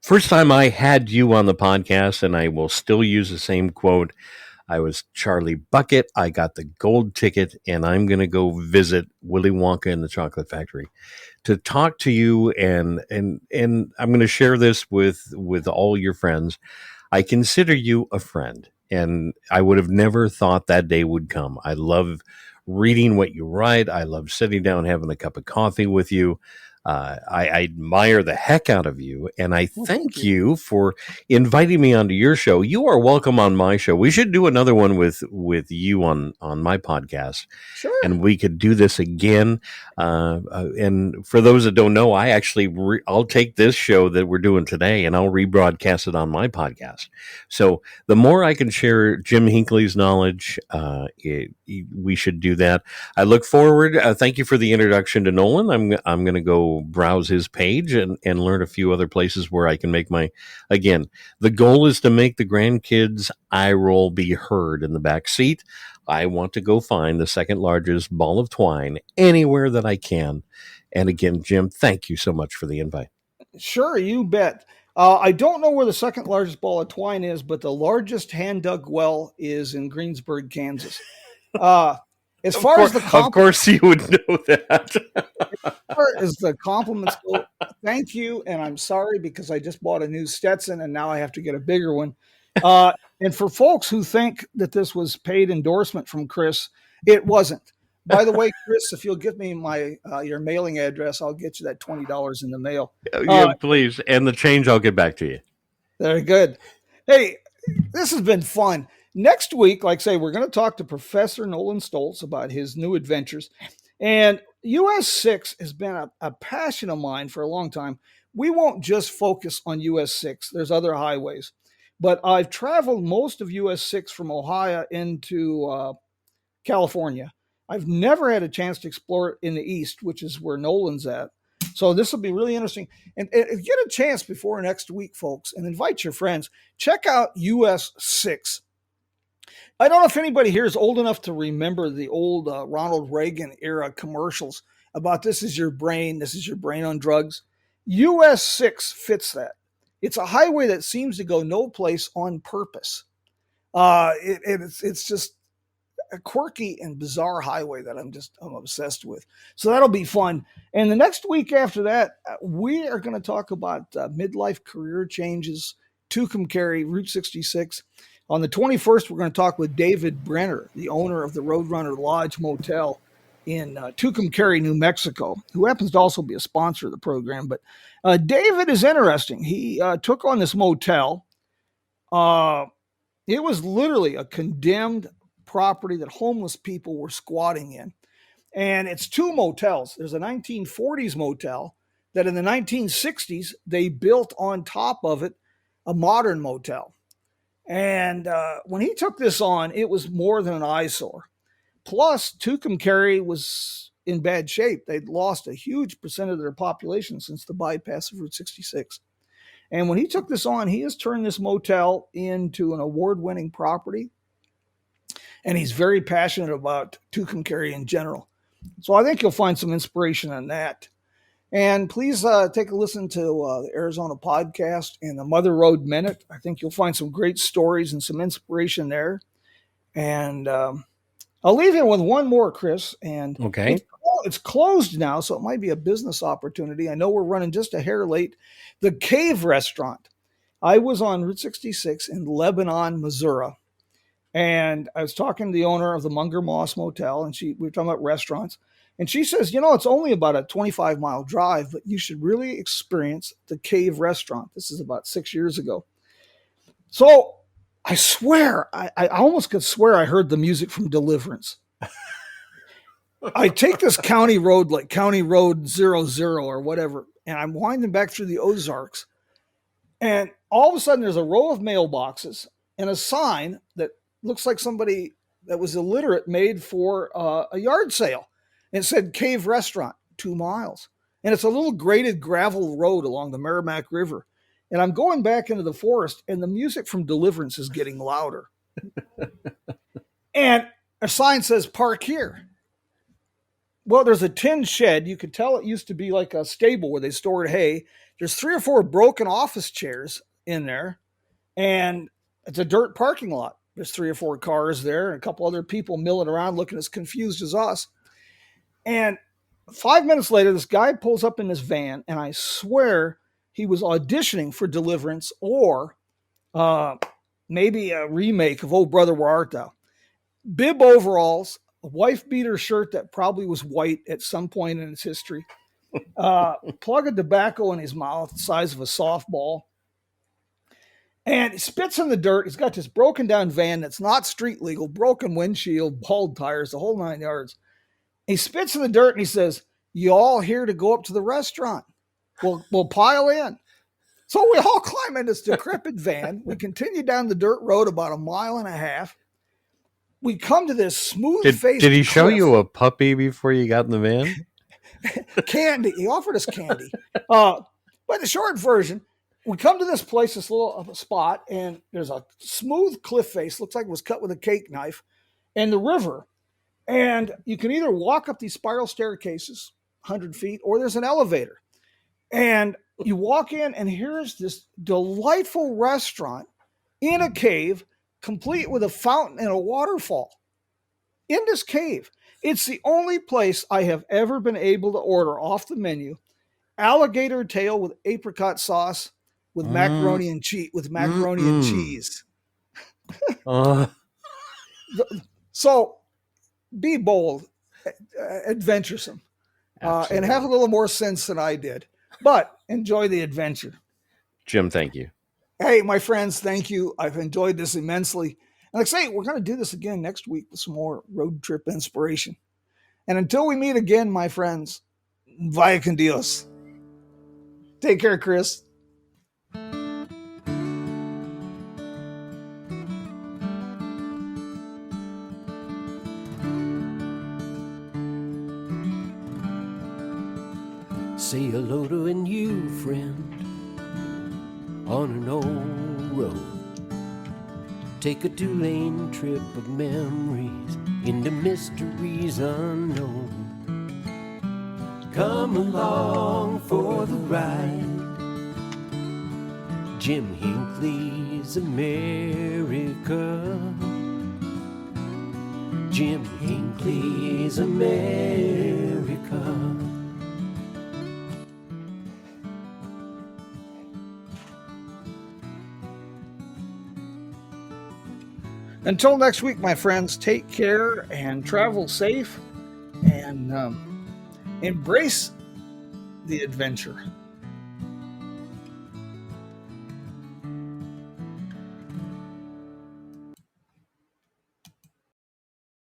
first time I had you on the podcast, and I will still use the same quote, I was Charlie Bucket. I got the gold ticket, and I'm going to go visit Willy Wonka and the Chocolate Factory to talk to you. And I'm going to share this with all your friends. I consider you a friend, and I would have never thought that day would come. I love reading what you write. I love sitting down, having a cup of coffee with you. I admire the heck out of you, and I thank you for inviting me onto your show. You are welcome on my show. We should do another one with you on my podcast. Sure. And we could do this again. And for those that don't know, I actually I'll take this show that we're doing today and I'll rebroadcast it on my podcast. So the more I can share Jim Hinckley's knowledge, we should do that. I look forward. Thank you for the introduction to Nolan. I'm going to go browse his page and learn a few other places where I can make again, the goal is to make the grandkids' eye roll be heard in the back seat. I want to go find the second largest ball of twine anywhere that I can. And again, Jim, thank you so much for the invite. Sure, you bet. I don't know where the second largest ball of twine is, but the largest hand-dug well is in Greensburg, Kansas. As far as of course you would know that. As far as the compliments go, thank you, and I'm sorry because I just bought a new Stetson and now I have to get a bigger one. And for folks who think that this was paid endorsement from Chris, it wasn't. By the way, Chris, if you'll give me your mailing address, I'll get you that $20 in the mail. Yeah, please, and the change I'll get back to you. Very good. Hey, this has been fun. Next week, like I say, we're going to talk to Professor Nolan Stoltz about his new adventures. And US 6 has been a passion of mine for a long time. We won't just focus on US 6. There's other highways. but I've traveled most of US 6 from Ohio into California. I've never had a chance to explore it in the East, which is where Nolan's at. So this will be really interesting. And get a chance before next week, folks, and invite your friends. Check out US 6. I don't know if anybody here is old enough to remember the old Ronald Reagan era commercials about this is your brain on drugs. US 6 fits that. It's a highway that seems to go no place on purpose. It's just a quirky and bizarre highway that I'm obsessed with. So that'll be fun. And the next week after that, we are going to talk about midlife career changes, Tucumcari, Route 66. On the 21st, we're going to talk with David Brenner, the owner of the Roadrunner Lodge Motel in Tucumcari, New Mexico, who happens to also be a sponsor of the program. But David is interesting. He took on this motel. It was literally a condemned property that homeless people were squatting in. And it's two motels. There's a 1940s motel that in the 1960s, they built on top of it a modern motel. And when he took this on, it was more than an eyesore. Plus, Tucumcari was in bad shape. They'd lost a huge percent of their population since the bypass of Route 66. And when he took this on, he has turned this motel into an award-winning property. And he's very passionate about Tucumcari in general. So I think you'll find some inspiration in that. And please take a listen to the Arizona podcast and the Mother Road Minute. I think you'll find some great stories and some inspiration there. And I'll leave you with one more, Chris. And okay, it's closed now, so it might be a business opportunity. I know we're running just a hair late. The Cave Restaurant. I was on Route 66 in Lebanon, Missouri. And I was talking to the owner of the Munger Moss Motel, and we were talking about restaurants. And she says, it's only about a 25-mile drive, but you should really experience the Cave Restaurant. This is about 6 years ago. So I swear, I almost could swear I heard the music from Deliverance. I take this county road, like County Road 00 or whatever, and I'm winding back through the Ozarks. And all of a sudden, there's a row of mailboxes and a sign that looks like somebody that was illiterate made for a yard sale. And it said Cave Restaurant, 2 miles. And it's a little graded gravel road along the Merrimack River. And I'm going back into the forest, and the music from Deliverance is getting louder. And a sign says, park here. Well, there's a tin shed. You could tell it used to be like a stable where they stored hay. There's 3 or 4 broken office chairs in there. And it's a dirt parking lot. There's 3 or 4 cars there and a couple other people milling around looking as confused as us. And 5 minutes later, this guy pulls up in his van, and I swear he was auditioning for Deliverance or maybe a remake of Oh Brother, Where Art Thou? Bib overalls, a wife beater shirt that probably was white at some point in its history, plug of tobacco in his mouth the size of a softball. And he spits in the dirt. He's got this broken down van that's not street legal, broken windshield, bald tires, the whole 9 yards. He spits in the dirt and he says, you all here to go up to the restaurant? We'll pile in. So we all climb in this decrepit van. We continue down the dirt road about 1.5 miles. We come to this smooth-faced Did he show cliff. you a puppy before you got in the van? Candy. He offered us candy. But the short version, we come to this place, this little spot, and there's a smooth cliff face, looks like it was cut with a cake knife, and the river. And you can either walk up these spiral staircases, 100 feet, or there's an elevator. And you walk in, and here's this delightful restaurant in a cave, complete with a fountain and a waterfall. In this cave, it's the only place I have ever been able to order off the menu alligator tail with apricot sauce with macaroni and cheese. And cheese. So be bold, adventuresome, and have a little more sense than I did. But enjoy the adventure. Jim, thank you. Hey, my friends, thank you. I've enjoyed this immensely. And like I say, we're going to do this again next week with some more road trip inspiration. And until we meet again, my friends, vaya con Dios. Take care, Chris. Say hello to a new friend on an old road. Take a 2-lane trip of memories into mysteries unknown. Come along for the ride. Jim Hinckley's America. Jim Hinckley's America. Until next week, my friends, take care and travel safe and embrace the adventure.